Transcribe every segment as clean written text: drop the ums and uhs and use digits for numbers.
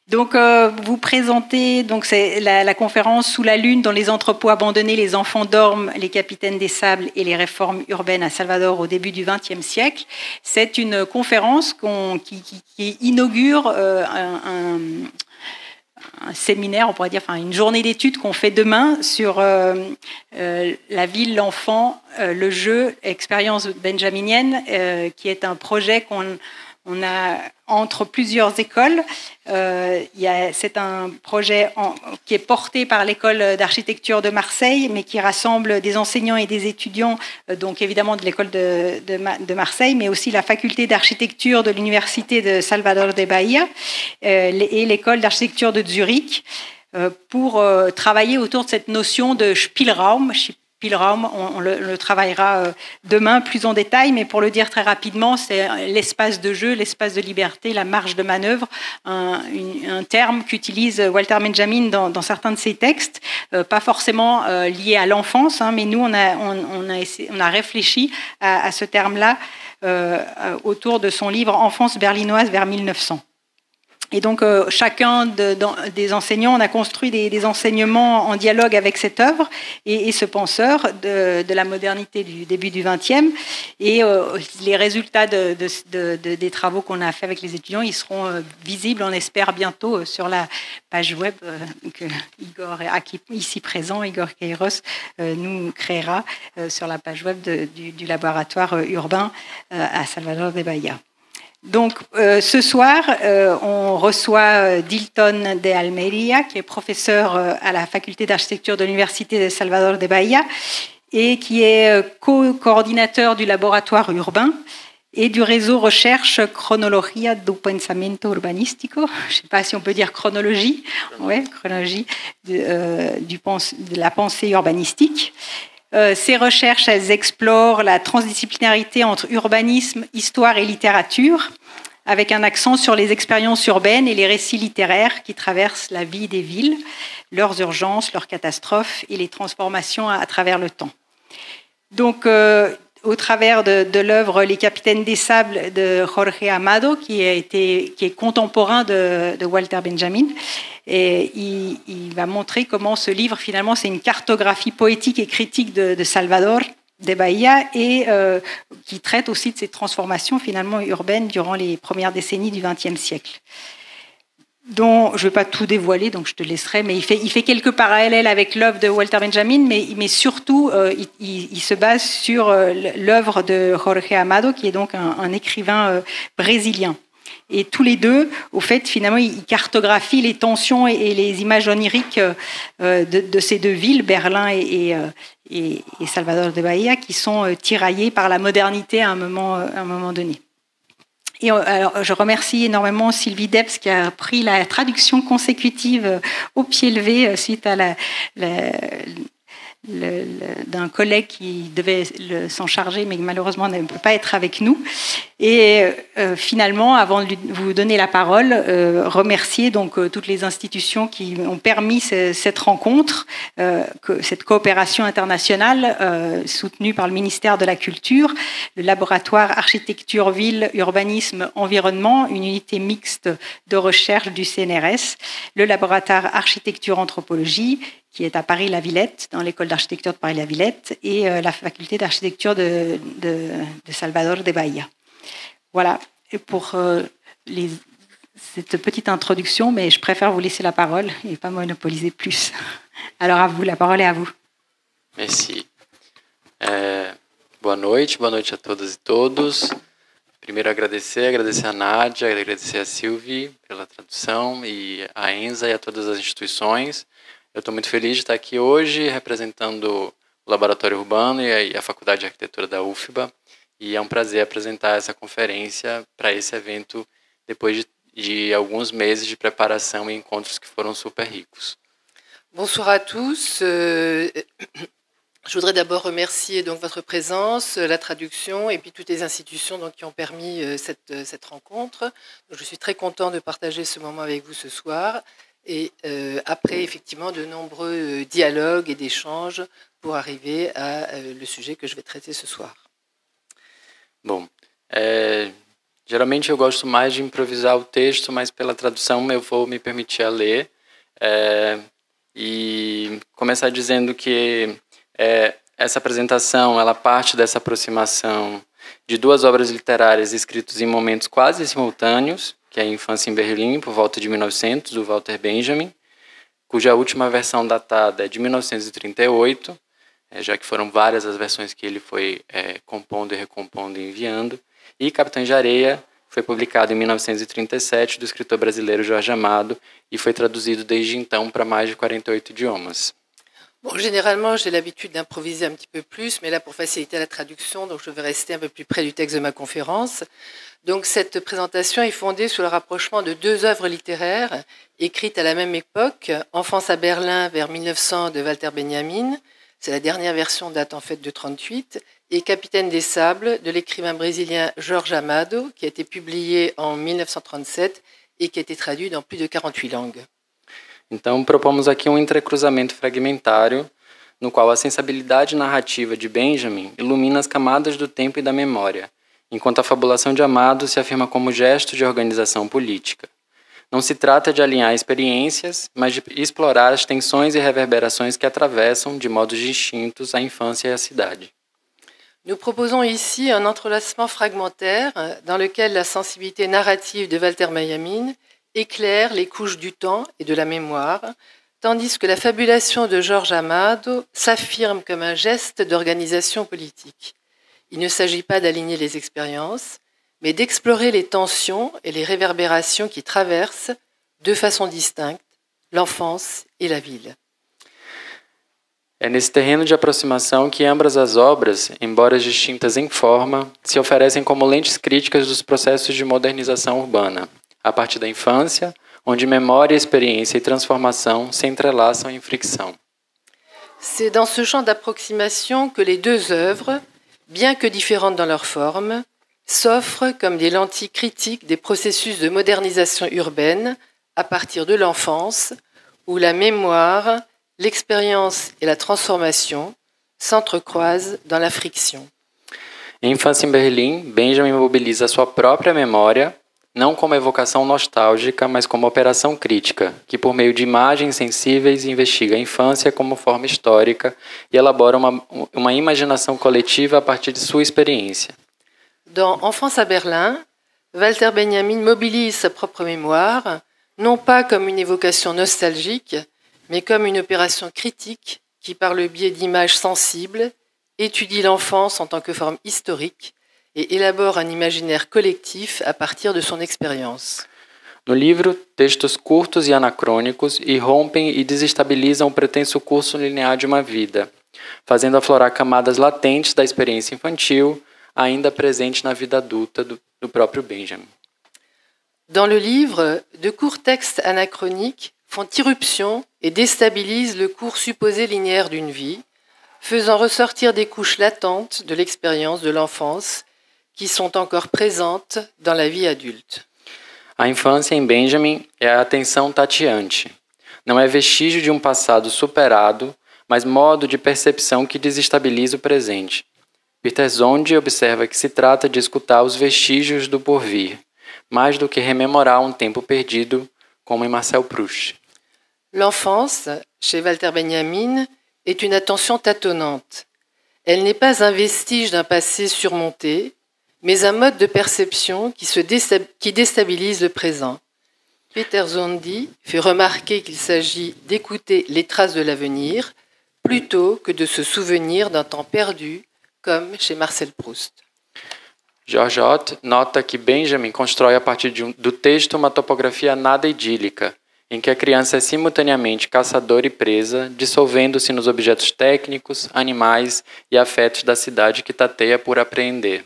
Donc, vous présentez, donc c'est la conférence Sous la Lune, dans les entrepôts abandonnés, les enfants dorment, les capitaines des sables et les réformes urbaines à Salvador au début du XXe siècle. C'est une conférence qui inaugure un séminaire, on pourrait dire, enfin une journée d'études qu'on fait demain sur la ville, l'enfant, le jeu, expérience benjaminienne, qui est un projet qu'on a entre plusieurs écoles. C'est un projet qui est porté par l'école d'architecture de Marseille, mais qui rassemble des enseignants et des étudiants, donc évidemment de l'école de Marseille, mais aussi la faculté d'architecture de l'université de Salvador de Bahia et l'école d'architecture de Zurich, pour travailler autour de cette notion de Spielraum. On le travaillera demain plus en détail, mais pour le dire très rapidement, c'est l'espace de jeu, l'espace de liberté, la marge de manœuvre, un terme qu'utilise Walter Benjamin dans certains de ses textes, pas forcément lié à l'enfance, mais nous, on a réfléchi à ce terme-là autour de son livre « Enfance berlinoise vers 1900 ». Et donc, chacun des enseignants, on a construit des enseignements en dialogue avec cette œuvre et ce penseur de la modernité du début du XXe. Et les résultats des travaux qu'on a fait avec les étudiants, ils seront visibles, on espère, bientôt sur la page web que Igor, ici présent, Igor Queiroz, nous créera sur la page web du laboratoire urbain à Salvador de Bahia. Donc, ce soir, on reçoit Dilton de Almeria, qui est professeur à la faculté d'architecture de l'université de Salvador de Bahia et qui est co-coordinateur du laboratoire urbain et du réseau recherche Cronologia do Pensamento Urbanístico. Je ne sais pas si on peut dire chronologie, chronologie de la pensée urbanistique. Ces recherches, elles explorent la transdisciplinarité entre urbanisme, histoire et littérature, avec un accent sur les expériences urbaines et les récits littéraires qui traversent la vie des villes, leurs urgences, leurs catastrophes et les transformations à travers le temps. Donc, au travers de l'œuvre Les Capitaines des Sables de Jorge Amado, qui est contemporain de Walter Benjamin. Et il va montrer comment ce livre, finalement, c'est une cartographie poétique et critique de Salvador de Bahia et qui traite aussi de ces transformations, finalement, urbaines durant les premières décennies du XXe siècle. Dont je ne vais pas tout dévoiler, donc je te laisserai, mais il fait quelques parallèles avec l'œuvre de Walter Benjamin, mais surtout, il se base sur l'œuvre de Jorge Amado, qui est donc un écrivain brésilien. Et tous les deux, au fait, finalement, ils cartographient les tensions et les images oniriques de ces deux villes, Berlin et Salvador de Bahia, qui sont tiraillées par la modernité à un moment donné. Et alors, je remercie énormément Sylvie Debs qui a pris la traduction consécutive au pied levé suite à d'un collègue qui devait s'en charger, mais malheureusement ne peut pas être avec nous. Et finalement, avant de vous donner la parole, remercier donc toutes les institutions qui ont permis cette rencontre, cette coopération internationale soutenue par le ministère de la Culture, le laboratoire Architecture, Ville, Urbanisme, Environnement, une unité mixte de recherche du CNRS, le laboratoire Architecture, Anthropologie, qui est à Paris-la-Villette, dans l'école d'architecture de Paris-la-Villette, et la faculté d'architecture de Salvador de Bahia. Voilà, et pour cette petite introduction, mais je préfère vous laisser la parole et pas monopoliser plus. Alors à vous, la parole est à vous. Merci. Boa noite a todas e todos. Primeiro agradecer a Nádia, agradecer a Sylvie pela tradução e a Enza e a todas as instituições. Eu estou muito feliz de estar aqui hoje representando o Laboratório Urbano e a Faculdade de Arquitetura da UFBA. E é um prazer apresentar essa conferência para esse evento depois de alguns meses de preparação e encontros que foram super ricos. Bonsoir à tous. Je voudrais d'abord remercier donc votre présence, la traduction et puis toutes les institutions donc, qui ont permis cette rencontre. Donc, je suis très content de partager ce moment avec vous ce soir. Et après, effectivement, de nombreux dialogues et d'échanges pour arriver à le sujet que je vais traiter ce soir. Bom, Geralmente eu gosto mais de improvisar o texto, mas pela tradução eu vou me permitir a ler. E começar dizendo que essa apresentação ela parte dessa aproximação de duas obras literárias escritas em momentos quase simultâneos, que é a Infância em Berlim, por volta de 1900, do Walter Benjamin, cuja última versão datada é de 1938, já que foram várias as versões que ele foi compondo e recompondo e enviando, e Capitães de Areia foi publicado em 1937 do escritor brasileiro Jorge Amado e foi traduzido desde então para mais de 48 idiomas. Bon, généralement, j'ai l'habitude d'improviser un petit peu plus, mais là, pour faciliter la traduction, donc je vais rester un peu plus près du texte de ma conférence. Donc, cette présentation est fondée sur le rapprochement de deux œuvres littéraires écrites à la même époque, Enfance à Berlin vers 1900 de Walter Benjamin, c'est la dernière version, date en fait de 1938, et Capitaine des Sables de l'écrivain brésilien Jorge Amado, qui a été publié en 1937 et qui a été traduit dans plus de 48 langues. Então, propomos aqui um entrecruzamento fragmentário, no qual a sensibilidade narrativa de Benjamin ilumina as camadas do tempo e da memória, enquanto a fabulação de Amado se afirma como gesto de organização política. Não se trata de alinhar experiências, mas de explorar as tensões e reverberações que atravessam, de modos distintos, a infância e a cidade. Nous proposons ici un entrelacement fragmentaire dans lequel la sensibilité narrative de Walter Benjamin éclaire les couches du temps et de la mémoire, tandis que la fabulation de Jorge Amado s'affirme comme un geste d'organisation politique. Il ne s'agit pas d'aligner les expériences, mais d'explorer les tensions et les réverbérations qui traversent, de façon distincte, l'enfance et la ville. É nesse terreno de aproximação que ambas as obras, embora distintas em forma, se oferecem como lentes críticas dos processos de modernização urbana, a partir da infância, onde memória, expériência e transformação se entrelaçam em fricção. C'est dans ce champ d'approximation que les deux œuvres, bien que différentes dans leur forme, s'offrent comme des lentilles critiques des processus de modernisation urbaine à partir de l'enfance, où la mémoire, l'expérience et la transformation s'entrecroisent dans la friction. Em Infância em Berlim, Benjamin mobiliza sua própria memória, não como evocação nostálgica, mas como operação crítica, que por meio de imagens sensíveis investiga a infância como forma histórica e elabora uma imaginação coletiva a partir de sua experiência. Dans Enfance à Berlin, Walter Benjamin mobilise sa propre mémoire, non pas comme une évocation nostalgique, mais comme une opération critique qui, par le biais d'images sensibles, étudie l'enfance en tant que forme historique et élabore un imaginaire collectif à partir de son expérience. No livro, textos curtos e anacrônicos irrompem e desestabilizam o pretenso curso linear de uma vida, fazendo aflorar camadas latentes da experiência infantil, ainda presente na vida adulta do próprio Benjamin. Dans le livre, de courts textes anachroniques font irruption et déstabilisent le cours supposé linéaire d'une vie, faisant ressortir des couches latentes de l'expérience de l'enfance qui sont encore présentes dans la vie adulte. A infância em Benjamin é a atenção tateante. Não é vestígio de um passado superado, mas modo de percepção que desestabiliza o presente. Peter Zonde observa que se trata de escutar os vestígios do porvir, mais do que rememorar um tempo perdido, como em Marcel Proust. L'enfance, chez Walter Benjamin, est une attention tâtonnante. Elle n'est pas un vestige d'un passé surmonté, mais un mode de perception qui déstabilise le présent. Peter Zonde fait remarquer qu'il s'agit d'écouter les traces de l'avenir plutôt que de se souvenir d'un temps perdu, comme chez Marcel Proust. George Ott nota que Benjamin constrói a partir do texto uma topografia nada idílica, em que a criança é simultaneamente caçadora e presa, dissolvendo-se nos objetos técnicos, animais e afetos da cidade que tateia por apreender.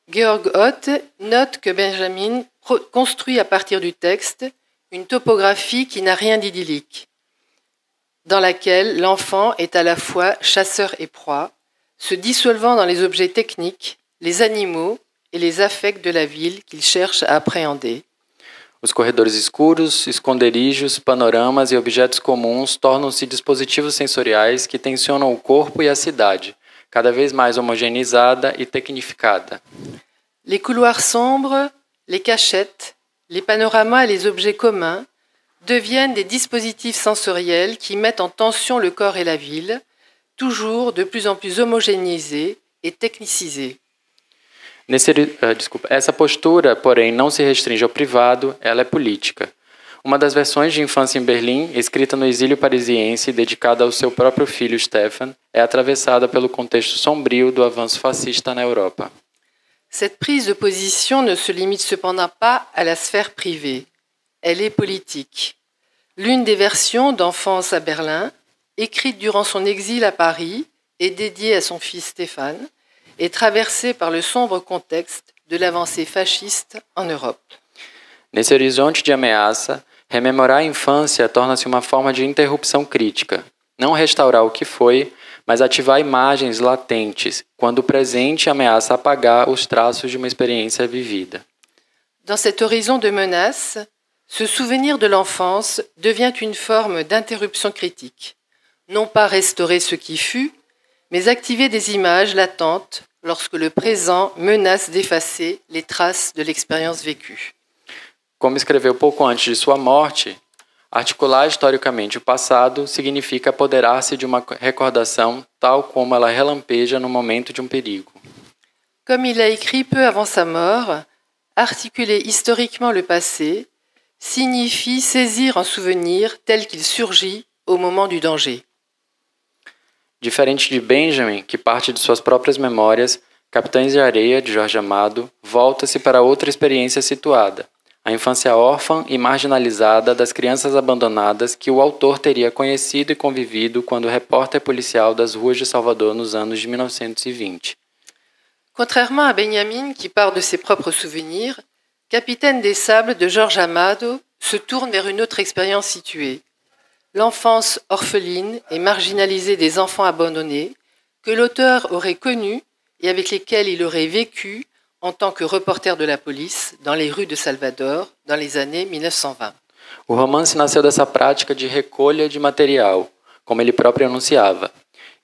Georg Ott note que Benjamin construit à partir du texte une topographie qui n'a rien d'idyllique, dans laquelle l'enfant est à la fois chasseur et proie, se dissolvant dans les objets techniques, les animaux et les affects de la ville qu'il cherche à appréhender. Os corredores escuros, esconderijos, panoramas e objetos comuns tornam-se dispositivos sensoriais que tensionam o corpo e a cidade, cada vez mais homogeneizada e tecnificada. Les couloirs sombres, les cachettes, les panoramas et les objets communs deviennent des dispositifs sensoriels qui mettent en tension le corps et la ville, toujours de plus en plus homogénéisés et technicisés. Essa postura, porém, não se restringe ao privado, ela é política. Uma das versões de Infância em Berlim, escrita no exílio parisiense e dedicada ao seu próprio filho Stefan, é atravessada pelo contexto sombrio do avanço fascista na Europa. Cette prise de position ne se limite cependant pas à la sphère privée. Elle est politique. L'une des versions d'Enfance à Berlin, écrite durant son exil à Paris et dédiée à son fils Stéphane, est traversée par le sombre contexte de l'avancée fasciste en Europe. Nesse horizonte de ameaça, rememorar a infância torna-se uma forma de interrupção crítica. Não restaurar o que foi, mas ativar imagens latentes, quando o presente ameaça apagar os traços de uma experiência vivida. Dans cet horizon de menaces, ce souvenir de l'enfance devient une forme d'interruption critique. Non pas restaurer ce qui fut, mais activer des images latentes lorsque le présent menace d'effacer les traces de l'expérience vécue. Como escreveu pouco antes de sua morte, articular historicamente o passado significa apoderar-se de uma recordação tal como ela relampeja no momento de um perigo. Comme il a écrit peu avant sa mort, articuler historiquement le passé signifie saisir un souvenir tel qu'il surgit au moment du danger. Diferente de Benjamin, que parte de suas próprias memórias, Capitães de Areia, de Jorge Amado, volta-se para outra experiência situada, a infância órfã e marginalizada das crianças abandonadas que o autor teria conhecido e convivido quando repórter policial das ruas de Salvador nos anos de 1920. Contrairement à Benjamin, qui part de ses propres souvenirs, Capitaine des Sables de Jorge Amado se tourne vers une autre expérience située. L'enfance orpheline et marginalisée des enfants abandonnés que l'auteur aurait connus et avec lesquels il aurait vécu en tant que reporter de la police dans les rues de Salvador dans les années 1920. O romance nasceu dessa prática de recolha de material, como ele próprio anunciava.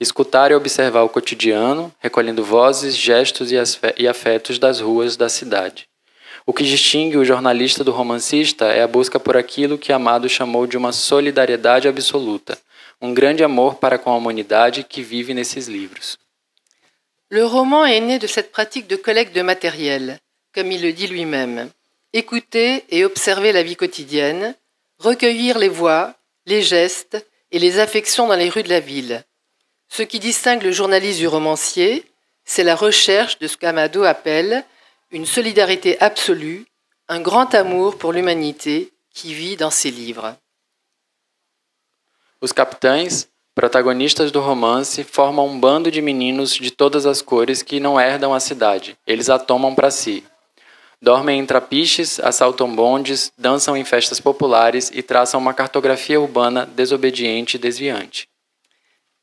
Escutar e observar o cotidiano, recolhendo vozes, gestos e afetos das ruas da cidade. O que distingue o jornalista do romancista é a busca por aquilo que Amado chamou de uma solidariedade absoluta, um grande amor para com a humanidade que vive nesses livros. Le roman est né de cette pratique de collecte de matériel, comme il le dit lui-même. Écouter et observer la vie quotidienne, recueillir les voix, les gestes et les affections dans les rues de la ville. Ce qui distingue le journaliste du romancier, c'est la recherche de ce qu'Amado appelle une solidarité absolue, un grand amour pour l'humanité qui vit dans ses livres. Os capitães, protagonistas do romance, formam um bando de meninos de todas as cores que não herdam a cidade, eles a tomam para si. Dormem em trapiches, assaltam bondes, dançam em festas populares e traçam uma cartografia urbana desobediente e desviante.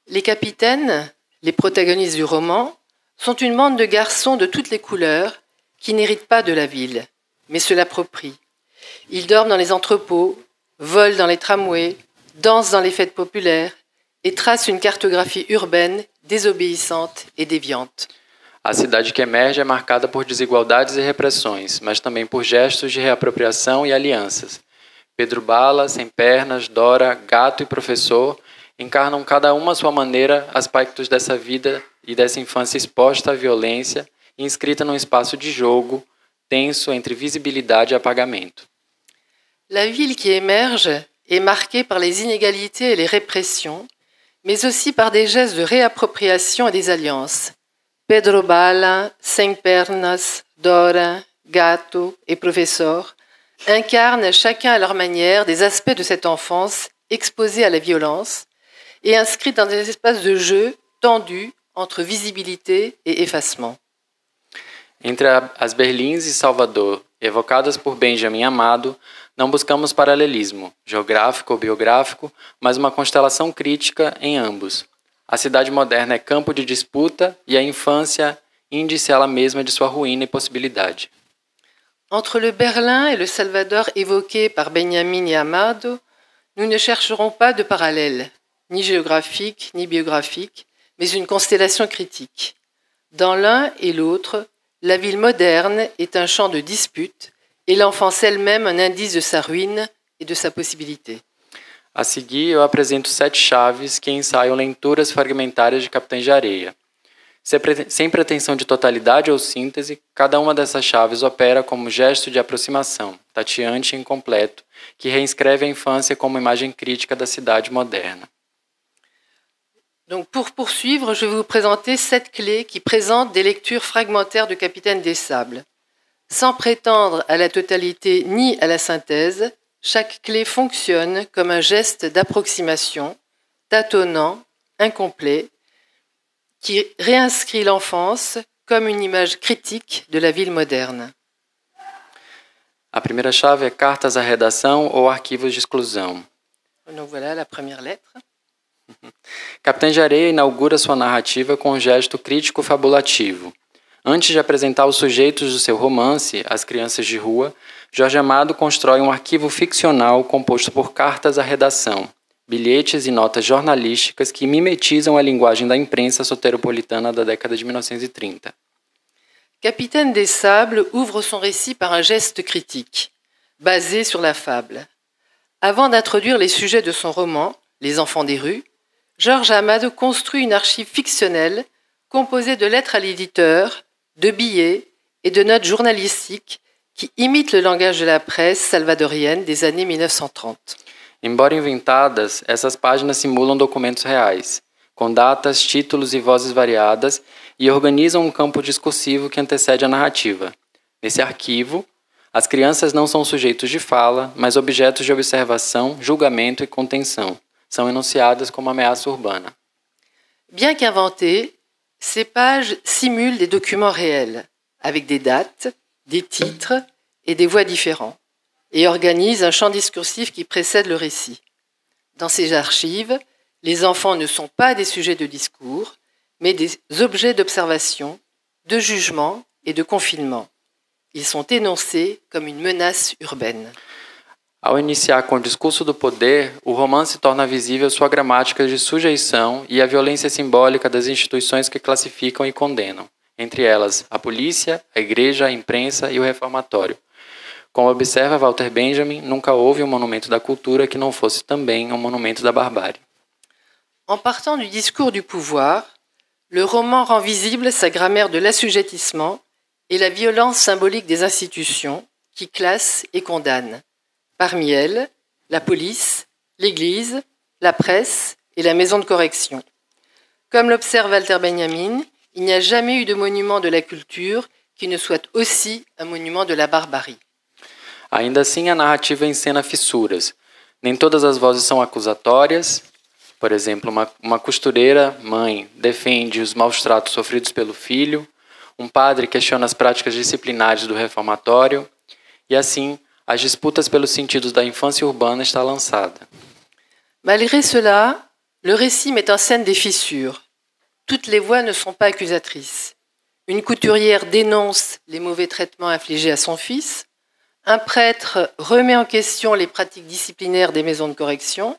Les capitaines, les protagonistes du roman, sont une bande de garçons de toutes les couleurs qui n'héritent pas de la ville, mais se l'approprient. Ils dorment dans les entrepôts, volent dans les tramways, dansent dans les fêtes populaires et tracent une cartographie urbaine désobéissante et déviante. A cidade que emerge é marcada por desigualdades e repressões, mas também por gestos de reapropriação e alianças. Pedro Bala, Sem Pernas, Dora, Gato e Professor encarnam cada uma à sua maneira aspectos dessa vida e dessa infância exposta à violência e inscrita num espaço de jogo tenso entre visibilidade e apagamento. La ville qui émerge est marquée par les inégalités et les répressions, mais aussi par des gestes de réappropriation et des alliances. Pedro Bala, Sem Pernas, Dora, Gato et Professor incarnent chacun à leur manière des aspects de cette enfance exposée à la violence et inscrite dans des espaces de jeu tendus entre visibilité et effacement. Entre as Berlins e Salvador, evocadas por Benjamin Amado, não buscamos paralelismo, geográfico ou biográfico, mas uma constelação crítica em ambos. A cidade moderna é campo de disputa e a infância índice ela mesma de sua ruína e possibilidade. Entre le Berlin et le Salvador évoqués par Benjamin et Amado, nous ne chercherons pas de parallèle, ni géographique, ni biographique, mais une constellation critique. Dans l'un et l'autre, la ville moderne est un champ de dispute et l'enfance elle-même un indice de sa ruine et de sa possibilité. A seguir, eu apresento 7 chaves que ensaiam leituras fragmentárias de Capitães de Areia. Sem pretensão de totalidade ou síntese, cada uma dessas chaves opera como gesto de aproximação, tateante e incompleto, que reescreve a infância como imagem crítica da cidade moderna. Donc, pour poursuivre, je vais vous présenter 7 clés qui présentent des lectures fragmentaires de Capitaine des Sables. Sans prétendre à la totalité ni à la synthèse, chaque clé fonctionne comme un geste d'approximation, tâtonnant, incomplet, qui réinscrit l'enfance comme une image critique de la ville moderne. A primeira chave é cartas à redação ou arquivos de exclusão. Donc voilà la première lettre. Capitães de Areia inaugura sua narrativa com um gesto crítico-fabulativo. Antes de apresentar os sujeitos do seu romance, As Crianças de Rua, Jorge Amado constrói um arquivo ficcional composto por cartas à redação, bilhetes e notas jornalísticas que mimetizam a linguagem da imprensa soteropolitana da década de 1930. Capitaine des Sables ouvre son récit par un geste critique, basé sur la fable. Avant d'introduire les sujets de son roman, Les Enfants des rues, Jorge Amado construit une archive fictionnelle composée de lettres à l'éditeur, de billets et de notes journalistiques qui imitent le langage de la presse salvadorienne des années 1930. Embora inventadas, essas páginas simulam documentos reais, com datas, títulos e vozes variadas, e organizam um campo discursivo que antecede a narrativa. Nesse arquivo, as crianças não são sujeitos de fala, mas objetos de observação, julgamento e contenção. São enunciadas como ameaça urbana. Bien qu'inventées, ces pages simulent des documents réels, avec des dates, des titres et des voix différents, et organisent un champ discursif qui précède le récit. Dans ces archives, les enfants ne sont pas des sujets de discours, mais des objets d'observation, de jugement et de confinement. Ils sont énoncés comme une menace urbaine. Ao iniciar com o discurso do poder, o romance torna visível sua gramática de sujeição e a violência simbólica das instituições que classificam e condenam, entre elas a polícia, a igreja, a imprensa e o reformatório. Como observa Walter Benjamin, nunca houve um monumento da cultura que não fosse também um monumento da barbárie. En partant du discours du pouvoir, le roman rend visible sa grammaire de l'assujettissement et la violence symbolique des institutions qui classent et condamnent. Parmi elles, la police, l'Église, la presse et la maison de correction. Comme l'observe Walter Benjamin, il n'y a jamais eu de monument de la culture qui ne soit aussi un monument de la barbarie. Ainda assim, a narrativa encena fissuras. Nem todas as vozes são acusatórias. Por exemplo, uma costureira, mãe, defende os maus tratos sofridos pelo filho. Um padre questiona as práticas disciplinares do reformatório. E assim, as disputas pelos sentidos da infância urbana está lançada. Malgré cela, le récit met en scène des fissures. Toutes les voix ne sont pas accusatrices. Une couturière dénonce les mauvais traitements infligés à son fils. Un prêtre remet en question les pratiques disciplinaires des maisons de correction.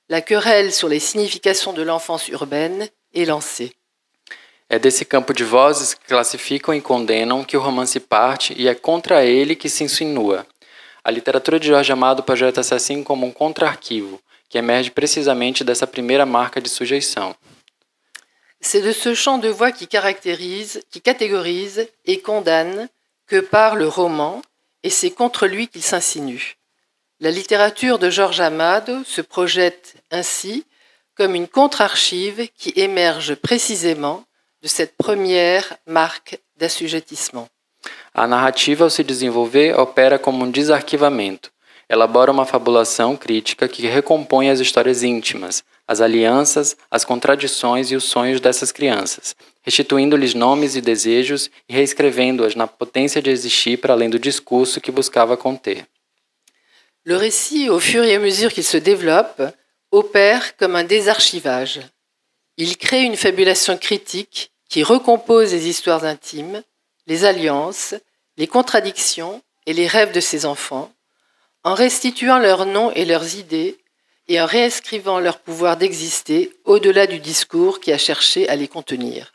La querelle sur les significations de l'enfance urbaine est lancée. É desse campo de vozes que classificam e condenam que o romance parte e é contra ele que se insinua. A literatura de Jorge Amado projeta-se assim como um contra-arquivo, que emerge precisamente dessa primeira marca de sujeição. C'est de ce champ de voix qui catégorise et condamne que part le roman, et c'est contre lui qu'il s'insinue. La littérature de Jorge Amado se projette ainsi comme une contre-archive qui émerge précisément de cette première marque d'assujettissement. A narrativa, ao se desenvolver, opera como um desarquivamento. Elabora uma fabulação crítica que recompõe as histórias íntimas, as alianças, as contradições e os sonhos dessas crianças, restituindo-lhes nomes e desejos e reescrevendo-as na potência de existir para além do discurso que buscava conter. Le récit, au fur et à mesure qu'il se développe, opère comme un désarchivage. Il crée une fabulation critique qui recompose les histoires intimes, les alliances, les contradictions et les rêves de ses enfants, en restituant leurs noms et leurs idées et en réinscrivant leur pouvoir d'exister au-delà du discours qui a cherché à les contenir.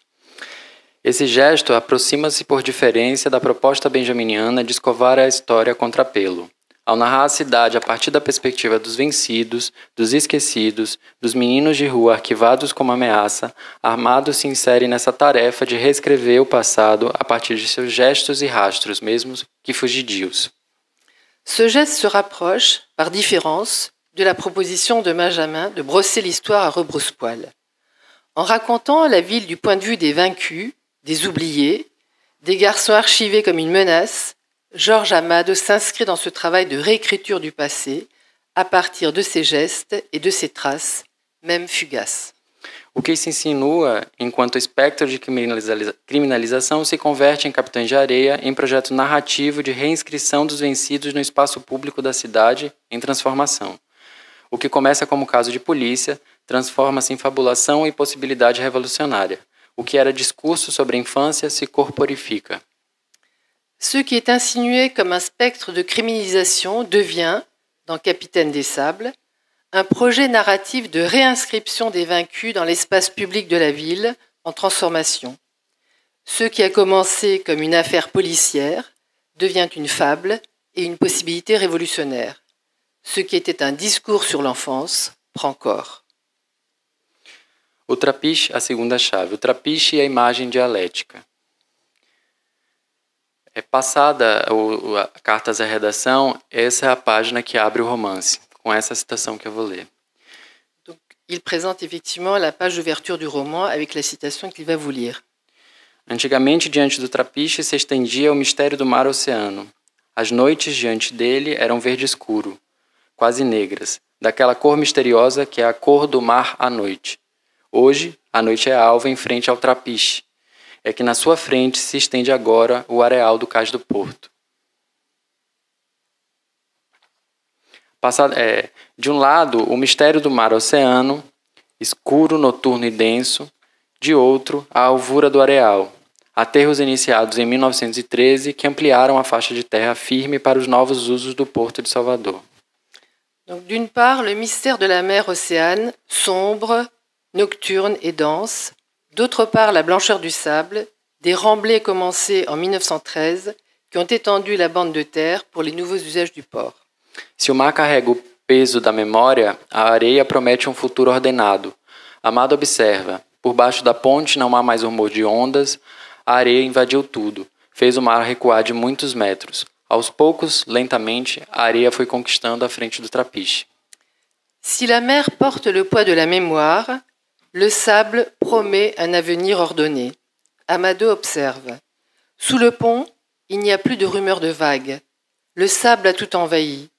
Esse gesto aproxima-se por diferença da proposta benjaminiana de escovar a história a contrapelo. Ao narrar a cidade a partir da perspectiva dos vencidos, dos esquecidos, dos meninos de rua arquivados como ameaça, Armado se insere nessa tarefa de reescrever o passado a partir de seus gestos e rastros, mesmo que fugidios. Ce geste se rapproche, par différence, de la proposition de Benjamin de brosser l'histoire à rebrousse-poil. En racontant la ville du point de vue des vaincus, des oubliés, des garçons archivés comme une menace, Jorge Amado s'inscrit dans ce travail de réécriture du passé à partir de ses gestes et de ses traces, même fugaces. O que se insinua, enquanto espectro de criminalização, se converte em Capitães de Areia, em projeto narrativo de reinscrição dos vencidos no espaço público da cidade em transformação. O que começa como caso de polícia, transforma-se em fabulação e possibilidade revolucionária. O que era discurso sobre a infância se corporifica. Ce qui est insinué comme un spectre de criminalisation devient, dans Capitaine des Sables, un projet narratif de réinscription des vaincus dans l'espace public de la ville en transformation. Ce qui a commencé comme une affaire policière devient une fable et une possibilité révolutionnaire. Ce qui était un discours sur l'enfance prend corps. O trapiche, a segunda chave. O trapiche e a imagem dialética. Passada a cartas à redação, essa é a página que abre o romance, com essa citação que eu vou ler. Donc, il présente effectivement la page d'ouverture du roman avec la citation qu'il va vous lire. Antigamente, diante do trapiche se estendia o mistério do mar-oceano. As noites diante dele eram verde escuro, quase negras, daquela cor misteriosa que é a cor do mar à noite. Hoje, a noite é alva em frente ao trapiche. É que na sua frente se estende agora o areal do cais do porto. De um lado, o mistério do mar-oceano, escuro, noturno e denso. De outro, a alvura do areal. Aterros iniciados em 1913 que ampliaram a faixa de terra firme para os novos usos do porto de Salvador. Donc, d'une part, le mystère de la mer Océane, sombre, nocturne et dense. D'autre part, la blancheur du sable, des remblais commencés en 1913 qui ont étendu la bande de terre pour les nouveaux usages du port. Se o mar carrega o peso da memória, a areia promete um futuro ordenado. Amado observa, por baixo da ponte não há mais rumor de ondas, a areia invadiu tudo, fez o mar recuar de muitos metros. Aos poucos, lentamente, a areia foi conquistando a frente do trapiche. Si la mer porte le poids de la mémoire, le sable promet un avenir ordonné. Amado observe. Sous le pont, il n'y a plus de rumeurs de vagues. Le sable a tout envahi.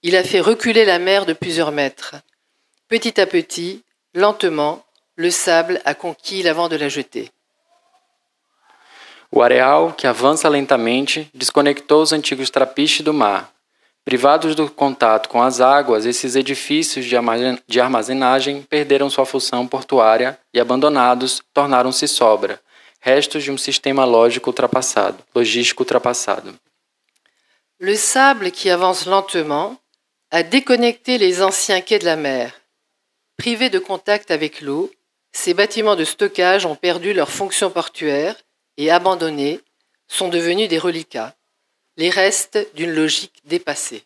Il a fait reculer la mer de plusieurs mètres. Petit à petit, lentement, le sable a conquis l'avant de la jetée. O areal, que avança lentamente, desconectou os antigos trapiches do mar. Privados do contato com as águas, esses edifícios de armazenagem perderam sua função portuária e, abandonados, tornaram-se sobra, restos de um sistema logístico ultrapassado. Le sable qui avance lentement a déconnecté les anciens quais de la mer. Privés de contact avec l'eau, ces bâtiments de stockage ont perdu leur fonction portuaire et abandonnés sont devenus des reliquats, les restes d'une logique dépassée.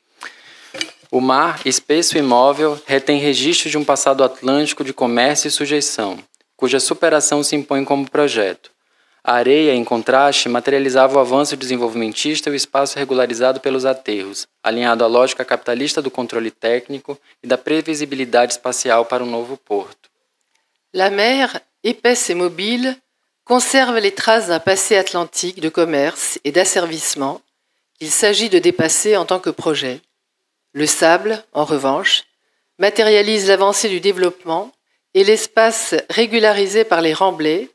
O mar, espesso e imóvel, retém registros de um passado atlântico de comércio e sujeição, cuja superação se impõe como projeto. A areia, em contraste, materializava o avanço desenvolvimentista e o espaço regularizado pelos aterros, alinhado à lógica capitalista do controle técnico e da previsibilidade espacial para um novo porto. La mer, épaisse et mobile, conserve les traces d'un passé atlantique de commerce et d'asservissement qu'il s'agit de dépasser en tant que projet. Le sable, en revanche, matérialise l'avancée du développement et l'espace régularisé par les remblais,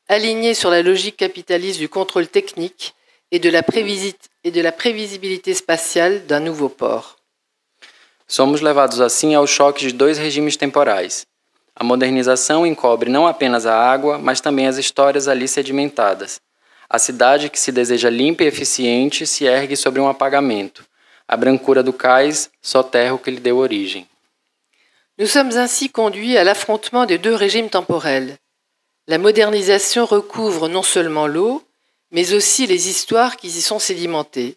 aligné sur la logique capitaliste du contrôle technique et de la prévisibilité spatiale d'un nouveau port. Somos levados assim ao choque de dois regimes temporais. A modernização encobre não apenas a água, mas também as histórias ali sedimentadas. A cidade que se deseja limpa e eficiente se ergue sobre um apagamento. A brancura do cais soterra o que lhe deu origem. Nous sommes ainsi conduits à l'affrontement des deux régimes temporels. La modernisation recouvre non seulement l'eau, mais aussi les histoires qui y sont sédimentées.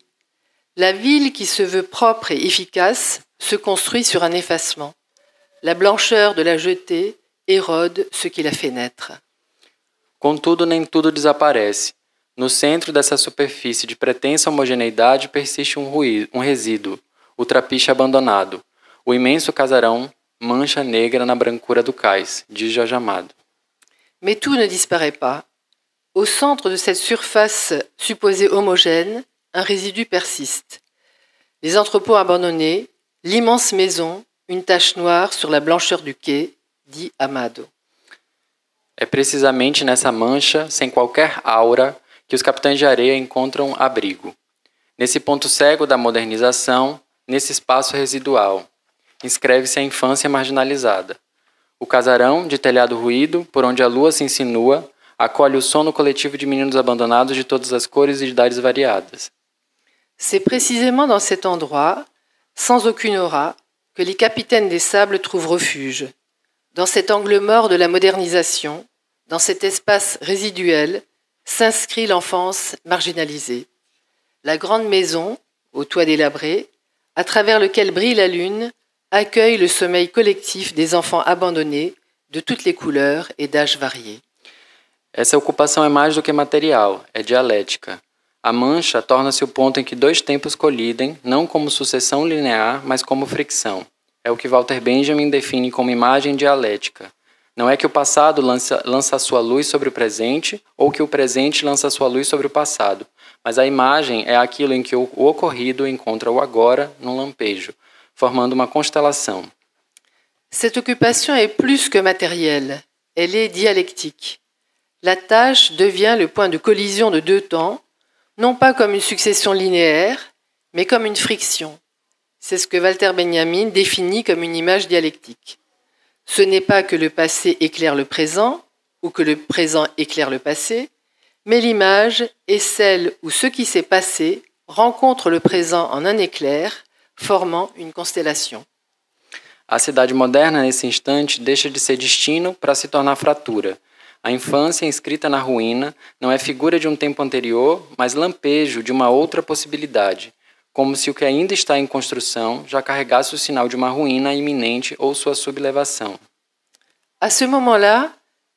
La ville qui se veut propre et efficace se construit sur un effacement. La blancheur de la jetée érode ce qui la fait naître. Contudo, nem tudo desaparece. No centro dessa superfície de pretensa homogeneidade persiste um resíduo, o trapiche abandonado, o imenso casarão, mancha negra na brancura do cais, diz Jorge Amado. Mais tout ne disparaît pas. Au centre de cette surface supposée homogène, un résidu persiste. Les entrepôts abandonnés, l'immense maison, une tache noire sur la blancheur du quai, dit Amado. É precisamente nessa mancha, sem qualquer aura, que os capitães de areia encontram abrigo. Nesse ponto cego da modernização, nesse espaço residual, inscreve-se a infância marginalizada. O casarão, de telhado ruído, por onde a lua se insinua, acolhe o sono coletivo de meninos abandonados de todas as cores e de idades variadas. C'est précisément dans cet endroit, sans aucune aura, que les capitaines des sables trouvent refuge. Dans cet angle mort de la modernisation, dans cet espace résiduel, s'inscrit l'enfance marginalisée. La grande maison, au toit délabré, à travers lequel brille la lune, accueille le sommeil collectif des enfants abandonnés de toutes les couleurs et d'âges variés. Essa ocupação é mais do que material, é dialética. A mancha torna-se o ponto em que dois tempos colidem, não como sucessão linear, mas como fricção. É o que Walter Benjamin define como imagem dialética. Não é que o passado lança sua luz sobre o presente, ou que o presente lança sua luz sobre o passado, mas a imagem é aquilo em que o ocorrido encontra o agora num lampejo, formando uma constelação. Cette occupation est plus que matérielle, elle est dialectique. La tâche devient le point de collision de deux temps, non pas comme une succession linéaire, mais comme une friction. C'est ce que Walter Benjamin définit comme une image dialectique. Ce n'est pas que le passé éclaire le présent, ou que le présent éclaire le passé, mais l'image est celle où ce qui s'est passé rencontre le présent en un éclair, formant une constellation. A cidade moderna, nesse instante, deixa de ser destino para se tornar fratura. A infância inscrita na ruína não é figura de um tempo anterior, mas lampejo de uma outra possibilidade, como se o que ainda está em construção já carregasse o sinal de uma ruína iminente ou sua sublevação. À ce moment-là,